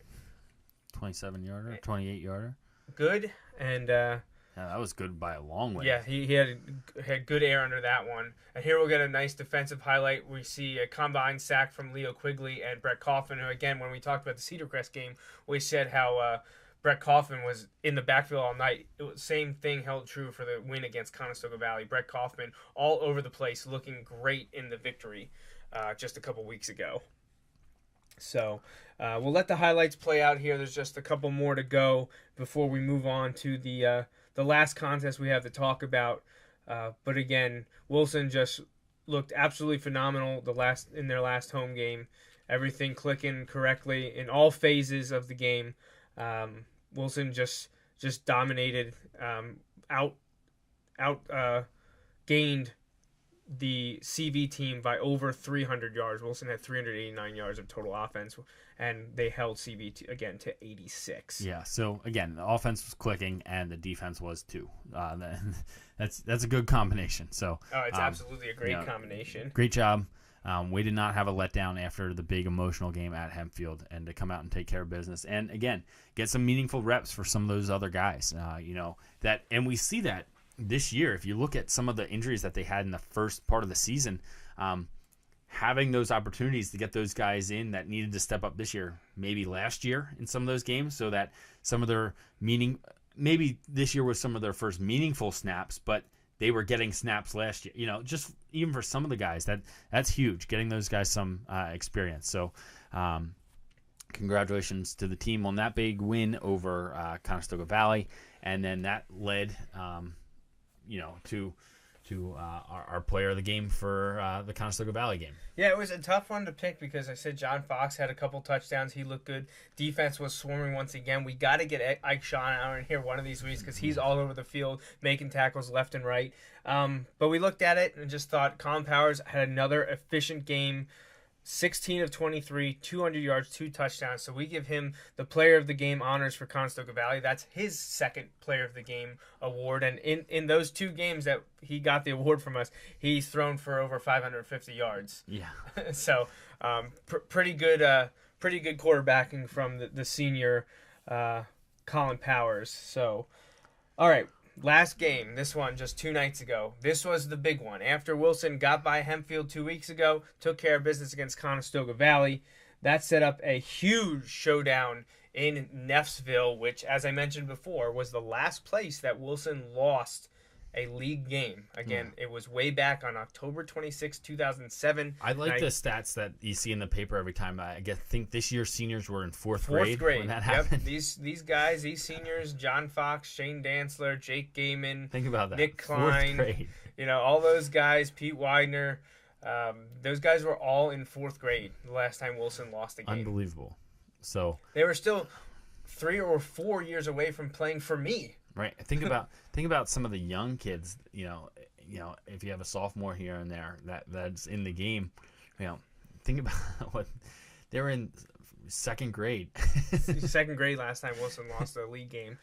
27-yarder, 28-yarder. Good, and yeah, that was good by a long way. Yeah, he had good air under that one. And here we'll get a nice defensive highlight. We see a combined sack from Leo Quigley and Brett Coffin, who, again, when we talked about the Cedar Crest game, we said how Brett Kaufman was in the backfield all night. Same thing held true for the win against Conestoga Valley. Brett Kaufman all over the place, looking great in the victory just a couple weeks ago. So we'll let the highlights play out here. There's just a couple more to go before we move on to the last contest we have to talk about. But again, Wilson just looked absolutely phenomenal in their last home game. Everything clicking correctly in all phases of the game. Wilson just dominated, gained the CV team by over 300 yards. Wilson had 389 yards of total offense, and they held CV again to 86. Yeah, so again, the offense was clicking, and the defense was too. That's a good combination. So it's absolutely a great combination. Great job. We did not have a letdown after the big emotional game at Hempfield, and to come out and take care of business. And again, get some meaningful reps for some of those other guys. And we see that this year. If you look at some of the injuries that they had in the first part of the season, having those opportunities to get those guys in that needed to step up this year, maybe last year in some of those games, so that some of their maybe this year was some of their first meaningful snaps, but they were getting snaps last year. Just even for some of the guys, that's huge, getting those guys some experience. So congratulations to the team on that big win over Conestoga Valley. And then that led to our player of the game for the Conestoga Valley game. Yeah, it was a tough one to pick because I said John Fox had a couple touchdowns. He looked good. Defense was swarming once again. We got to get Ike Shawn out in here one of these weeks because he's all over the field making tackles left and right. But we looked at it and just thought Collin Powers had another efficient game. 16 of 23, 200 yards, 2 touchdowns. So we give him the player of the game honors for Conestoga Valley. That's his second player of the game award. And in those 2 games that he got the award from us, he's thrown for over 550 yards. Yeah. So pretty good quarterbacking from the senior Collin Powers. So, all right. Last game, this one just 2 nights ago. This was the big one. After Wilson got by Hempfield 2 weeks ago, took care of business against Conestoga Valley, that set up a huge showdown in Neffsville, which, as I mentioned before, was the last place that Wilson lost a league game. Again, It was way back on October 26, 2007. I like the stats that you see in the paper every time. I think this year's seniors were in fourth grade when that happened. These guys, these seniors, John Fox, Shane Dantzler, Jake Gehman, think about that. Nick Klein, all those guys, Pete Widener, those guys were all in 4th grade the last time Wilson lost a game. Unbelievable. So they were still 3 or 4 years away from playing for me. Right. Think about some of the young kids. If you have a sophomore here and there that's in the game, think about what they're in 2nd grade. 2nd grade last time Wilson lost a league game.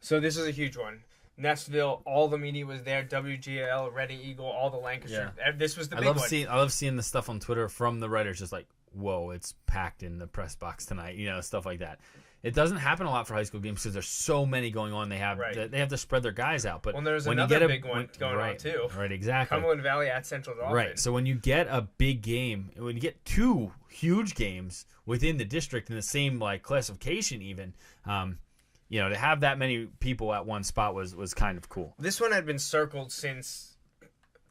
So this is a huge one. Neffsville, all the media was there. WGL, Reading Eagle, all the Lancaster. Yeah. This was the big one. I love seeing the stuff on Twitter from the writers, just like, whoa, it's packed in the press box tonight. Stuff like that. It doesn't happen a lot for high school games because there's so many going on. They have to spread their guys out. But there's another big one going on too. Right, exactly. Cumberland Valley at Central Dauphin. Right. So when you get a big game, when you get 2 huge games within the district in the same classification, even, to have that many people at one spot was kind of cool. This one had been circled since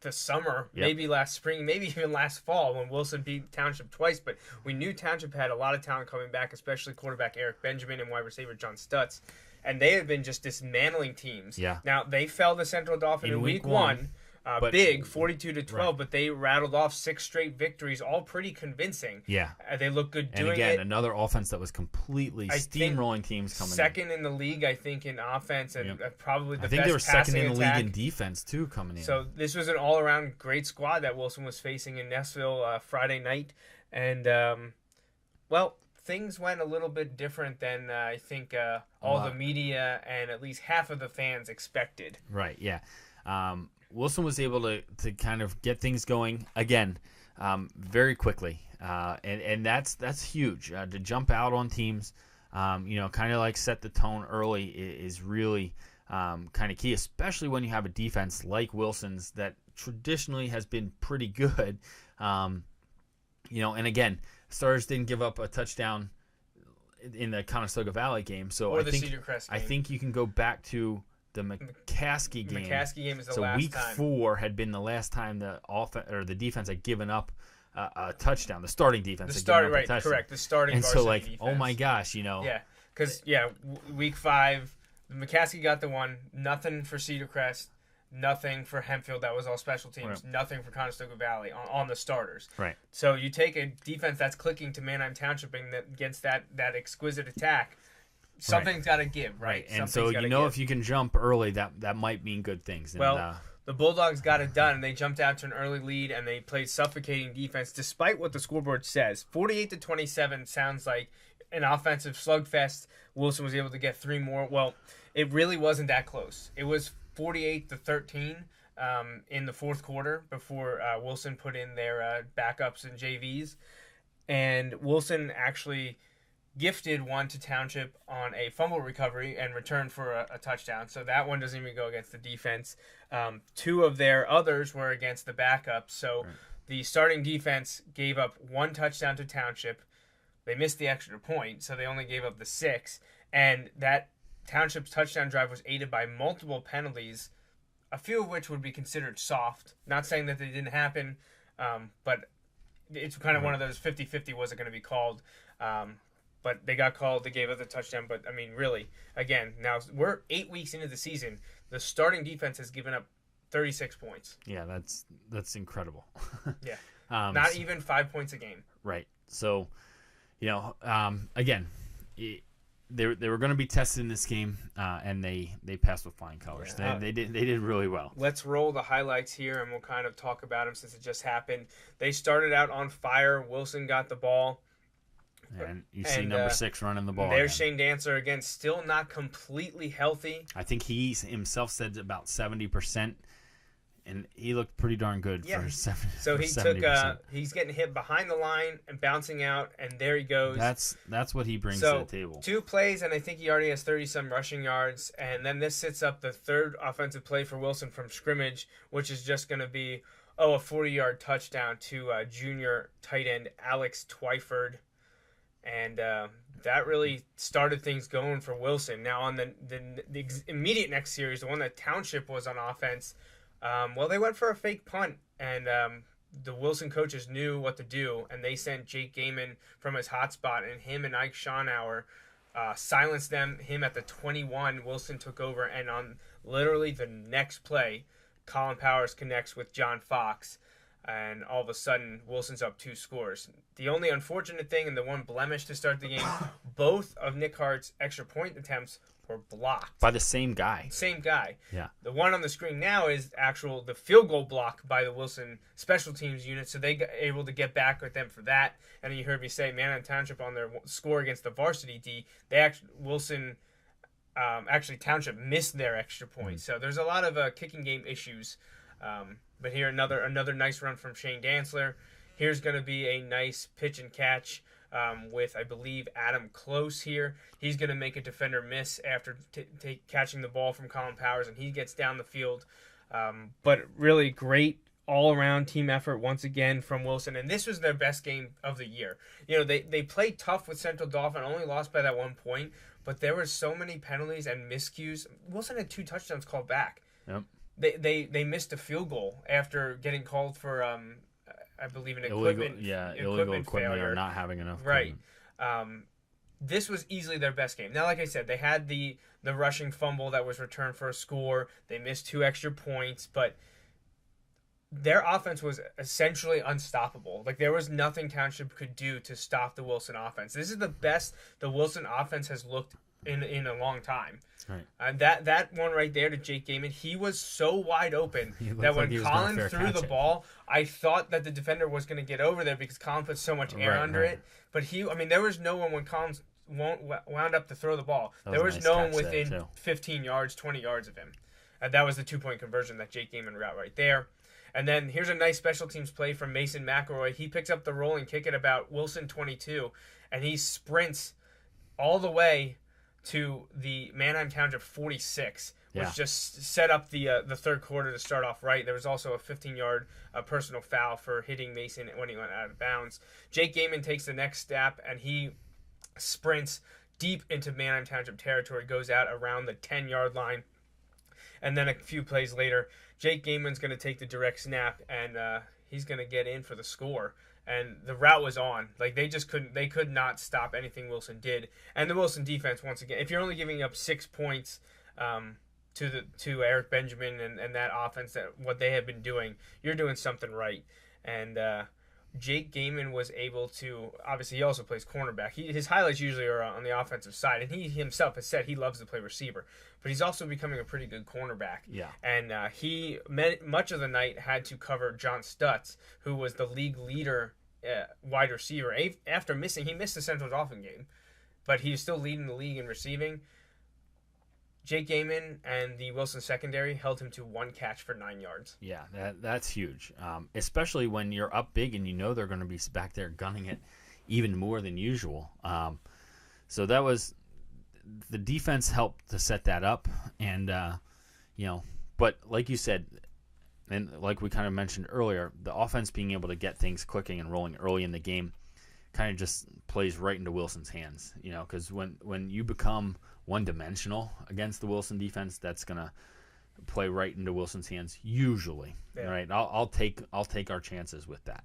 the summer, maybe last spring, maybe even last fall when Wilson beat Township twice, but we knew Township had a lot of talent coming back, especially quarterback Eric Benjamin and wide receiver John Stutz, and they have been just dismantling teams. Yeah. Now, they fell to Central Dauphin in week 1. Big, 42-12, but they rattled off 6 straight victories, all pretty convincing. Yeah. They look good doing it. And again, another offense that was completely steamrolling teams coming second in the league, I think, in offense, and probably the best I think they were second in the attack. league in defense, too, coming in. So this was an all-around great squad that Wilson was facing in Neffsville Friday night. And, things went a little bit different than I think all the media and at least half of the fans expected. Right, yeah. Wilson was able to kind of get things going again very quickly, and that's huge. To jump out on teams, kind of set the tone early is really kind of key, especially when you have a defense like Wilson's that traditionally has been pretty good. And again, Stars didn't give up a touchdown in the Conestoga Valley game. So or I the think Cedar Crest game. I think you can go back to the McCaskey game. McCaskey game is the so last week time. 4 had been the last time the defense had given up a touchdown. The starting defense had given up a touchdown. Correct. The starting and varsity so like, defense. oh my gosh, Yeah, because week 5, McCaskey got the one. Nothing for Cedar Crest. Nothing for Hempfield. That was all special teams. Right. Nothing for Conestoga Valley on the starters. Right. So you take a defense that's clicking to Manheim Township against that exquisite attack. Something's got to give, right? And so if you can jump early, that might mean good things. And, the Bulldogs got it done. They jumped out to an early lead, and they played suffocating defense, despite what the scoreboard says. 48-27 sounds like an offensive slugfest. Wilson was able to get 3 more. Well, it really wasn't that close. It was 48-13 in the fourth quarter before Wilson put in their backups and JVs. And Wilson actually gifted one to Township on a fumble recovery and returned for a touchdown. So that one doesn't even go against the defense. 2 of their others were against the backups. So the starting defense gave up 1 touchdown to Township. They missed the extra point, so they only gave up the 6. And that Township's touchdown drive was aided by multiple penalties, a few of which would be considered soft. Not saying that they didn't happen, but it's kind of one of those 50-50 wasn't going to be called. But they got called. They gave up the touchdown. But, I mean, really, again, now we're 8 weeks into the season. The starting defense has given up 36 points. Yeah, that's incredible. Yeah. Not even 5 points a game. Right. So, again, they were going to be tested in this game, and they passed with flying colors. Yeah. They did really well. Let's roll the highlights here, and we'll kind of talk about them since it just happened. They started out on fire. Wilson got the ball. And you see number 6 running the ball. There's Shane Dancer again, still not completely healthy. I think he himself said about 70%, and he looked pretty darn good for 70%. So he took he's getting hit behind the line and bouncing out, and there he goes. That's what he brings to the table. 2 plays, and I think he already has 30-some rushing yards, and then this sets up the 3rd offensive play for Wilson from scrimmage, which is just going to be a 40-yard touchdown to junior tight end Alex Twyford. And that really started things going for Wilson. Now on the immediate next series, the one that Township was on offense, they went for a fake punt, and the Wilson coaches knew what to do, and they sent Jake Gehman from his hot spot, and him and Ike Schonauer silenced him at the 21. Wilson took over, and on literally the next play, Collin Powers connects with John Fox. And all of a sudden, Wilson's up 2 scores. The only unfortunate thing and the one blemish to start the game, both of Nick Hart's extra point attempts were blocked. By the same guy. Same guy. Yeah. The one on the screen now is the field goal block by the Wilson special teams unit, so they got able to get back with them for that. And you heard me say, Manheim Township on their score against the varsity D, Township missed their extra point. So there's a lot of kicking game issues. But here another nice run from Shane Dantzler. Here's going to be a nice pitch and catch with, I believe, Adam Close here. He's going to make a defender miss after catching the ball from Collin Powers, and he gets down the field. But really great all-around team effort once again from Wilson, and this was their best game of the year. They played tough with Central Dauphin, only lost by that 1 point, but there were so many penalties and miscues. Wilson had 2 touchdowns called back. Yep. They missed a field goal after getting called for I believe an illegal equipment failure or not having enough equipment. Right. This was easily their best game. Now, like I said, they had the rushing fumble that was returned for a score. They missed 2 extra points, but their offense was essentially unstoppable. Like, there was nothing Township could do to stop the Wilson offense. This is the best the Wilson offense has looked in a long time. Right. That one right there to Jake Gehman, he was so wide open that when Collin threw the ball, I thought that the defender was going to get over there because Collin put so much air under it. But there was no one when Collin wound up to throw the ball. There was no one within 15 yards, 20 yards of him. That was the 2-point conversion that Jake Gehman got right there. And then here's a nice special teams play from Mason McElroy. He picks up the rolling kick at about Wilson 22, and he sprints all the way to the Manheim Township 46, which just set up the 3rd quarter to start off right. There was also a 15-yard personal foul for hitting Mason when he went out of bounds. Jake Gehman takes the next step, and he sprints deep into Manheim Township territory, goes out around the 10-yard line. And then a few plays later, Jake Gehman's going to take the direct snap, and he's going to get in for the score. And the route was on. Like, they could not stop anything Wilson did. And the Wilson defense, once again, if you're only giving up 6 points to Eric Benjamin and that offense, that what they have been doing, you're doing something right. And Jake Gehman was able to, obviously he also plays cornerback. His highlights usually are on the offensive side, and he himself has said he loves to play receiver, but he's also becoming a pretty good cornerback. Yeah. And he, much of the night, had to cover John Stutz, who was the league leader wide receiver. After he missed the Central Dauphin game, but he was still leading the league in receiving. Jake Gehman and the Wilson secondary held him to 1 catch for 9 yards. Yeah, that's huge, especially when you're up big and you know they're going to be back there gunning it even more than usual. So that was the defense helped to set that up, and but like you said, and like we kind of mentioned earlier, the offense being able to get things clicking and rolling early in the game kind of just plays right into Wilson's hands, because when you become one-dimensional against the Wilson defense, that's gonna play right into Wilson's hands usually. Yeah. Right? I'll take our chances with that.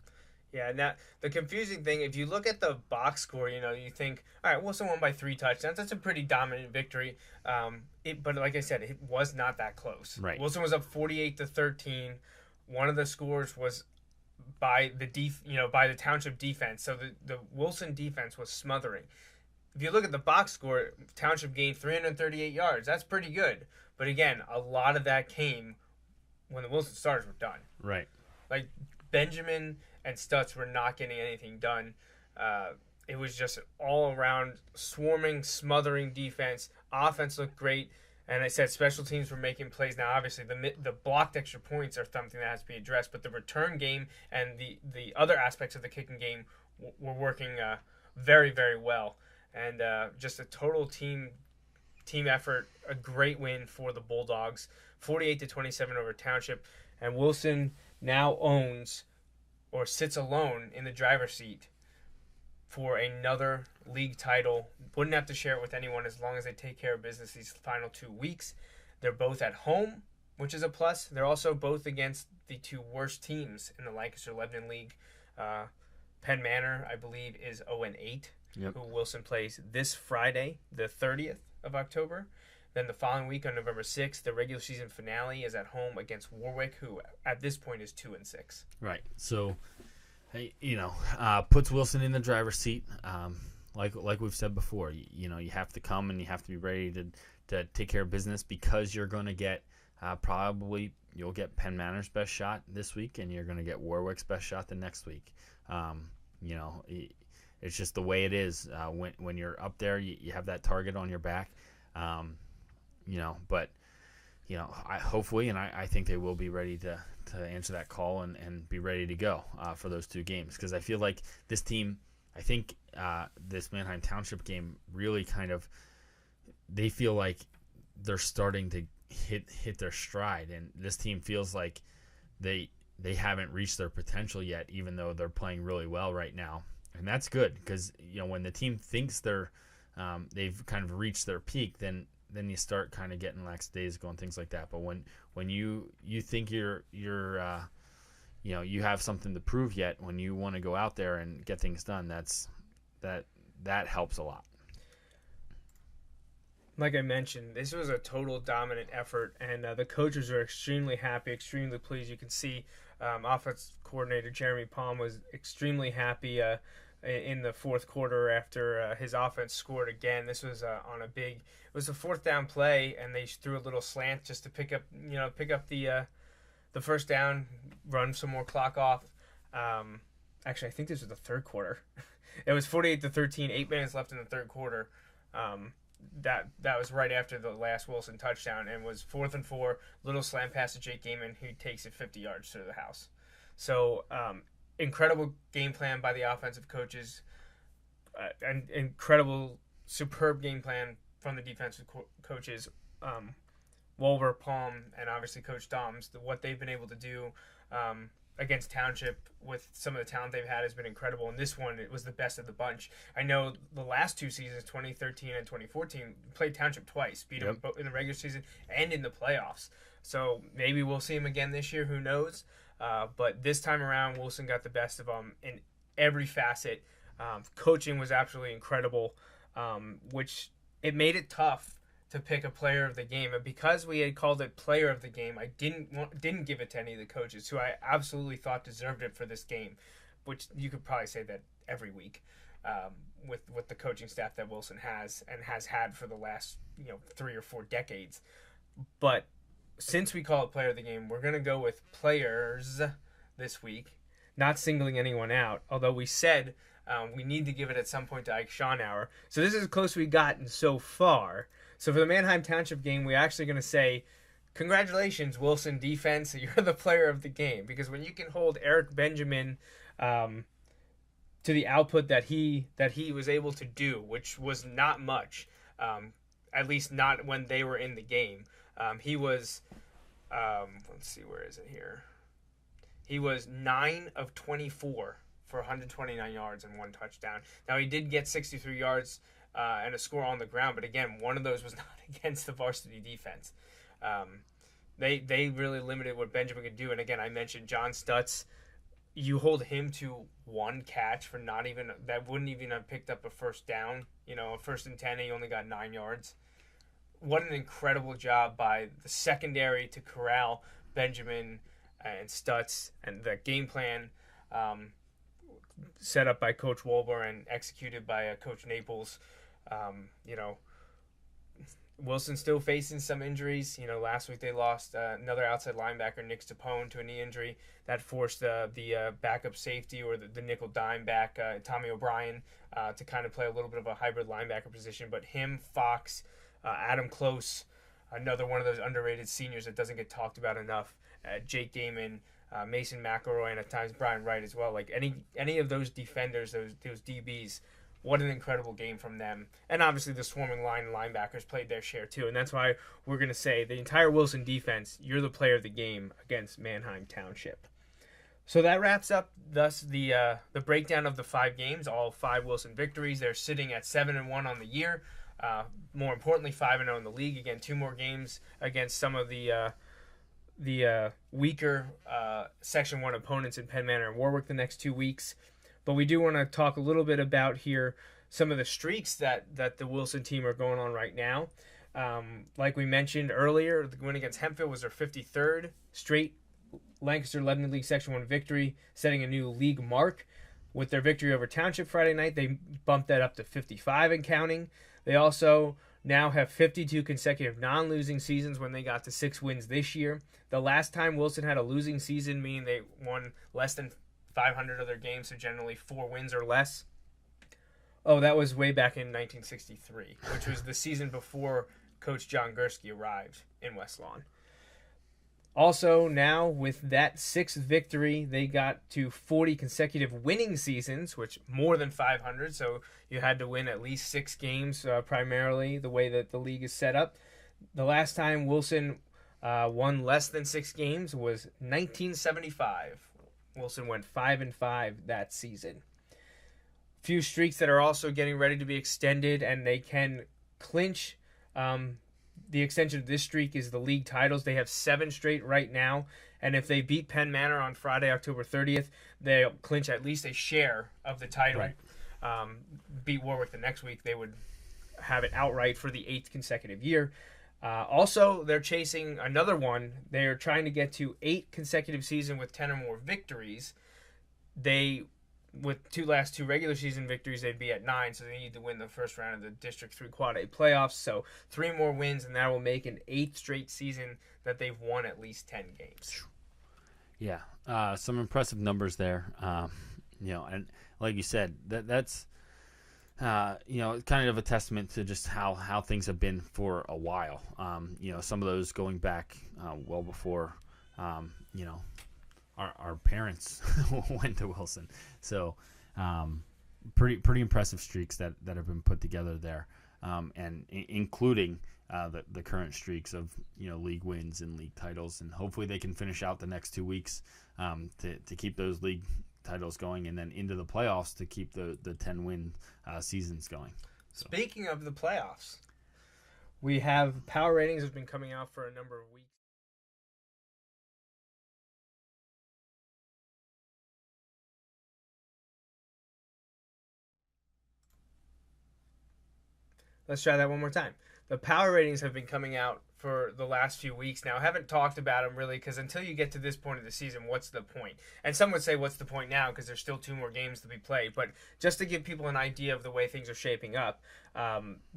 Yeah. Now the confusing thing, if you look at the box score, you think, all right, Wilson won by 3 touchdowns. That's a pretty dominant victory. But like I said, it was not that close. Right. Wilson was up 48-13. One of the scores was by the Township defense. So the Wilson defense was smothering. If you look at the box score, Township gained 338 yards. That's pretty good. But again, a lot of that came when the Wilson starters were done. Right. Like Benjamin and Stutz were not getting anything done. It was just all around swarming, smothering defense. Offense looked great. And I said special teams were making plays. Now, obviously, the blocked extra points are something that has to be addressed. But the return game and the other aspects of the kicking game were working very, very well. And just a total team effort, a great win for the Bulldogs, 48-27 over Township. And Wilson now owns or sits alone in the driver's seat for another league title. Wouldn't have to share it with anyone as long as they take care of business these final 2 weeks. They're both at home, which is a plus. They're also both against the 2 worst teams in the Lancaster-Lebanon League. Penn Manor, I believe, is 0-8. Yep. Who Wilson plays this Friday, the 30th of October. Then the following week on November 6th, the regular season finale is at home against Warwick, who at this point is 2-6. Right. So, hey, puts Wilson in the driver's seat. Like we've said before, you have to come and you have to be ready to take care of business, because you're going to get probably you'll get Penn Manor's best shot this week, and you're going to get Warwick's best shot the next week. It's just the way it is. When you're up there, you have that target on your back. But hopefully, and I think they will be ready to answer that call and be ready to go for those 2 games, because I feel like this team, I think this Manheim Township game really kind of, they feel like they're starting to hit their stride, and this team feels like they haven't reached their potential yet, even though they're playing really well right now. And that's good, because when the team thinks they've kind of reached their peak, then you start kind of getting lackadaisical and things like that. But when you think you have something to prove yet, when you want to go out there and get things done, that helps a lot. Like I mentioned, this was a total dominant effort, and the coaches are extremely happy, extremely pleased. You can see offense coordinator Jeremy Palm was extremely happy in the fourth quarter after his offense scored again. This was it was a 4th down play, and they threw a little slant just to pick up the first down, run some more clock off. Actually, I think this was the third quarter. It was 48-13, 8 minutes left in the third quarter. That was right after the last Wilson touchdown, and was 4th and 4, little slant pass to Jake Gehman, who takes it 50 yards to the house. So incredible game plan by the offensive coaches, and superb game plan from the defensive coaches, Wolver, Palm, and obviously Coach Doms. What they've been able to do against Township with some of the talent they've had has been incredible. And this one, it was the best of the bunch. I know the last two seasons, 2013 and 2014, played Township twice, beat them both in the regular season and in the playoffs. So maybe we'll see them again this year. Who knows? But this time around, Wilson got the best of them in every facet. Coaching was absolutely incredible, which it made it tough to pick a player of the game. And because we had called it player of the game, I didn't give it to any of the coaches who I absolutely thought deserved it for this game, which you could probably say that every week with the coaching staff that Wilson has and has had for the last 3 or 4 decades. But since we call it player of the game, we're going to go with players this week, not singling anyone out, although we said we need to give it at some point to Ike Schonauer. So this is as close as we've gotten so far. So for the Manheim Township game, we're actually going to say, congratulations, Wilson defense, you're the player of the game. Because when you can hold Eric Benjamin to the output that he was able to do, which was not much, at least not when they were in the game. He was, let's see, where is it here? He was 9 of 24 for 129 yards and 1 touchdown. Now, he did get 63 yards and a score on the ground, but again, one of those was not against the varsity defense. They really limited what Benjamin could do, and again, I mentioned John Stutz. You hold him to 1 catch for that wouldn't even have picked up a first down. A 1st and 10, he only got 9 yards. What an incredible job by the secondary to corral Benjamin and Stutz, and the game plan set up by Coach Wolber and executed by Coach Naples. Wilson's still facing some injuries. Last week they lost another outside linebacker, Nick Stapone, to a knee injury. That forced the backup safety or the nickel dime back, Tommy O'Brien, to kind of play a little bit of a hybrid linebacker position. But him, Fox, Adam Close, another one of those underrated seniors that doesn't get talked about enough, Jake Gehman, Mason McElroy, and at times Brian Wright as well. Like any of those defenders, those DBs, what an incredible game from them. And obviously the swarming line and linebackers played their share too. And that's why we're going to say the entire Wilson defense, you're the player of the game against Manheim Township. So that wraps up thus the breakdown of the 5 games, all 5 Wilson victories. They're sitting at 7-1 on the year. More importantly, 5-0 in the league. Again, 2 more games against some of the weaker Section 1 opponents in Penn Manor and Warwick the next 2 weeks. But we do want to talk a little bit about here some of the streaks that the Wilson team are going on right now. Like we mentioned earlier, the win against Hempfield was their 53rd straight Lancaster-Lebanon League Section 1 victory, setting a new league mark. With their victory over Township Friday night, they bumped that up to 55 and counting. They also now have 52 consecutive non-losing seasons when they got to 6 wins this year. The last time Wilson had a losing season, meaning they won less than 500 of their games, so generally 4 wins or less. Oh, that was way back in 1963, which was the season before Coach John Gursky arrived in West Lawn. Also, now with that 6th victory, they got to 40 consecutive winning seasons, which more than 500. So you had to win at least 6 games, primarily the way that the league is set up. The last time Wilson won less than 6 games was 1975. Wilson went 5-5 that season. Few streaks that are also getting ready to be extended, and they can clinch. The extension of this streak is the league titles. They have 7 straight right now, and if they beat Penn Manor on Friday, October 30th, they'll clinch at least a share of the title. Right. Beat Warwick the next week, they would have it outright for the 8th consecutive year. Also, they're chasing another one. They're trying to get to 8 consecutive seasons with 10 or more victories. With last two regular season victories, they'd be at 9, so they need to win the first round of the District 3 Quad A playoffs. So 3 more wins, and that will make an 8th straight season that they've won at least 10 games. Yeah, some impressive numbers there. And like you said, that's kind of a testament to just how things have been for a while. Some of those going back well before, our parents went to Wilson. So pretty impressive streaks that have been put together there, and including the current streaks of league wins and league titles, and hopefully they can finish out the next 2 weeks to keep those league titles going, and then into the playoffs to keep the 10-win seasons going. Speaking of the playoffs, we have power ratings have been coming out for a number of weeks. Let's try that one more time. The power ratings have been coming out for the last few weeks now. I haven't talked about them really because until you get to this point of the season, what's the point? And some would say, what's the point now? Because there's still 2 more games to be played. But just to give people an idea of the way things are shaping up,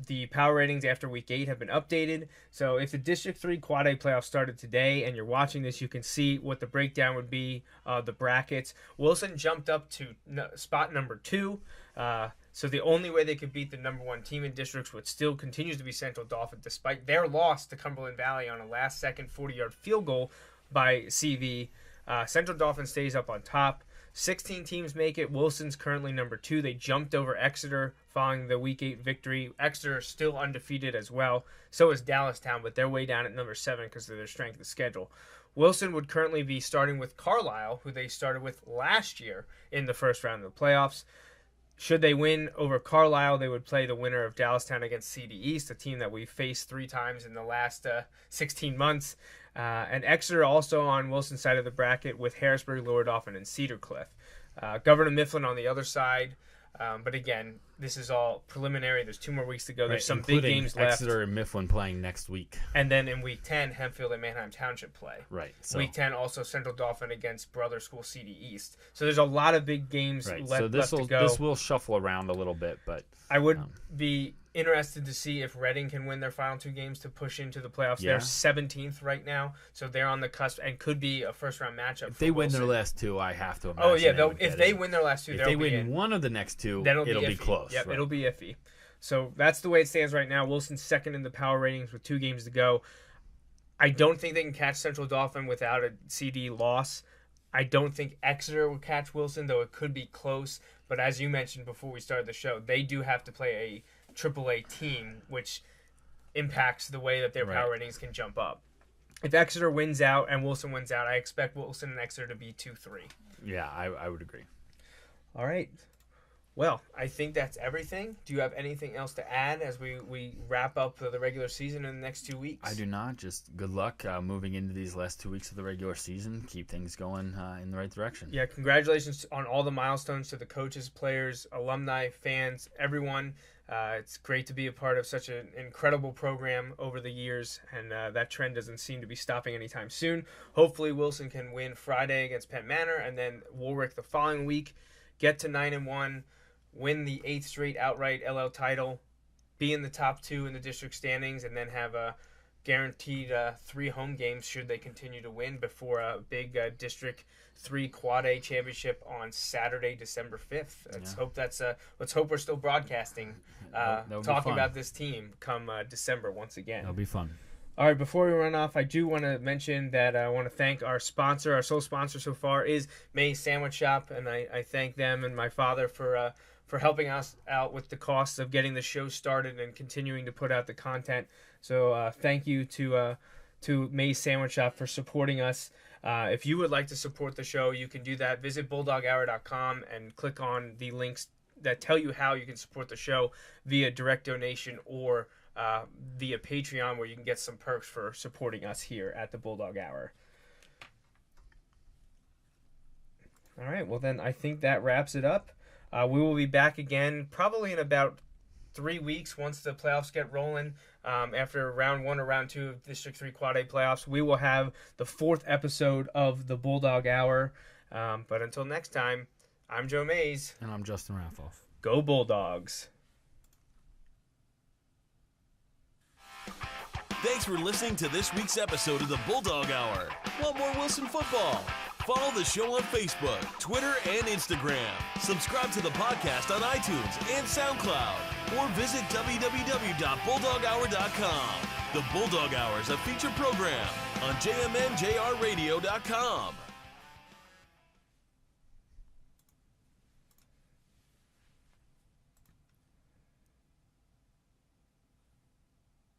the power ratings after week 8 have been updated. So if the District 3 Quad A playoffs started today and you're watching this, you can see what the breakdown would be, the brackets. Wilson jumped up to spot number 2. So the only way they could beat the number 1 team in districts, which still continues to be Central Dauphin, despite their loss to Cumberland Valley on a last-second 40-yard field goal by CV. Central Dauphin stays up on top. 16 teams make it. Wilson's currently number 2. They jumped over Exeter following the Week 8 victory. Exeter is still undefeated as well. So is Dallastown, but they're way down at number 7 because of their strength of schedule. Wilson would currently be starting with Carlisle, who they started with last year in the first round of the playoffs. Should they win over Carlisle, they would play the winner of Dallastown against CD East, a team that we've faced 3 times in the last 16 months. And Exeter also on Wilson's side of the bracket with Harrisburg, Lower Dauphin, and Cedar Crest. Governor Mifflin on the other side. But again, this is all preliminary. There's 2 more weeks to go. There's some big games left. Exeter and Mifflin playing next week. And then in Week 10, Hempfield and Manheim Township play. Right. So. Week 10, also Central Dauphin against brother school CD East. So there's a lot of big games left to go. This will shuffle around a little bit, but I would be interested to see if Reading can win their final 2 games to push into the playoffs. Yeah. They're 17th right now, so they're on the cusp and could be a first-round matchup. If they win their last 2, I have to imagine. Oh, yeah. If they win their last 2, if they win one of the next 2, it'll be close. Yep, right. It'll be iffy. So that's the way it stands right now. Wilson's second in the power ratings with 2 games to go. I don't think they can catch Central Dauphin without a CD loss. I don't think Exeter will catch Wilson, though it could be close. But as you mentioned before we started the show, they do have to play a AAA team, which impacts the way that their power ratings can jump up. If Exeter wins out and Wilson wins out, I expect Wilson and Exeter to be 2-3. Yeah, I would agree. All right. Well, I think that's everything. Do you have anything else to add as we wrap up the regular season in the next 2 weeks? I do not. Just good luck moving into these last 2 weeks of the regular season. Keep things going in the right direction. Yeah, congratulations on all the milestones to the coaches, players, alumni, fans, everyone. It's great to be a part of such an incredible program over the years, and that trend doesn't seem to be stopping anytime soon. Hopefully Wilson can win Friday against Penn Manor, and then Woolwich the following week, get to 9-1, win the 8th straight outright LL title, be in the top 2 in the district standings, and then have a guaranteed 3 home games should they continue to win before a big District 3 Quad A championship on Saturday, December 5th. Let's hope we're still broadcasting, talking about this team come December once again. It'll be fun. All right, before we run off, I do want to mention that I want to thank our sponsor. Our sole sponsor so far is May's Sandwich Shop, and I thank them and my father for helping us out with the costs of getting the show started and continuing to put out the content. So thank you to May's Sandwich Shop for supporting us. If you would like to support the show, you can do that. Visit bulldoghour.com and click on the links that tell you how you can support the show via direct donation or via Patreon, where you can get some perks for supporting us here at the Bulldog Hour. All right, well then I think that wraps it up. We will be back again probably in about 3 weeks once the playoffs get rolling. After round 1 or round 2 of District 3 Quad A playoffs, we will have the 4th episode of the Bulldog Hour. But until next time, I'm Joe Mays. And I'm Justin Raffoff. Go Bulldogs. Thanks for listening to this week's episode of the Bulldog Hour. Want more Wilson football? Follow the show on Facebook, Twitter, and Instagram. Subscribe to the podcast on iTunes and SoundCloud. Or visit www.bulldoghour.com. The Bulldog Hour is a featured program on jmnjrradio.com.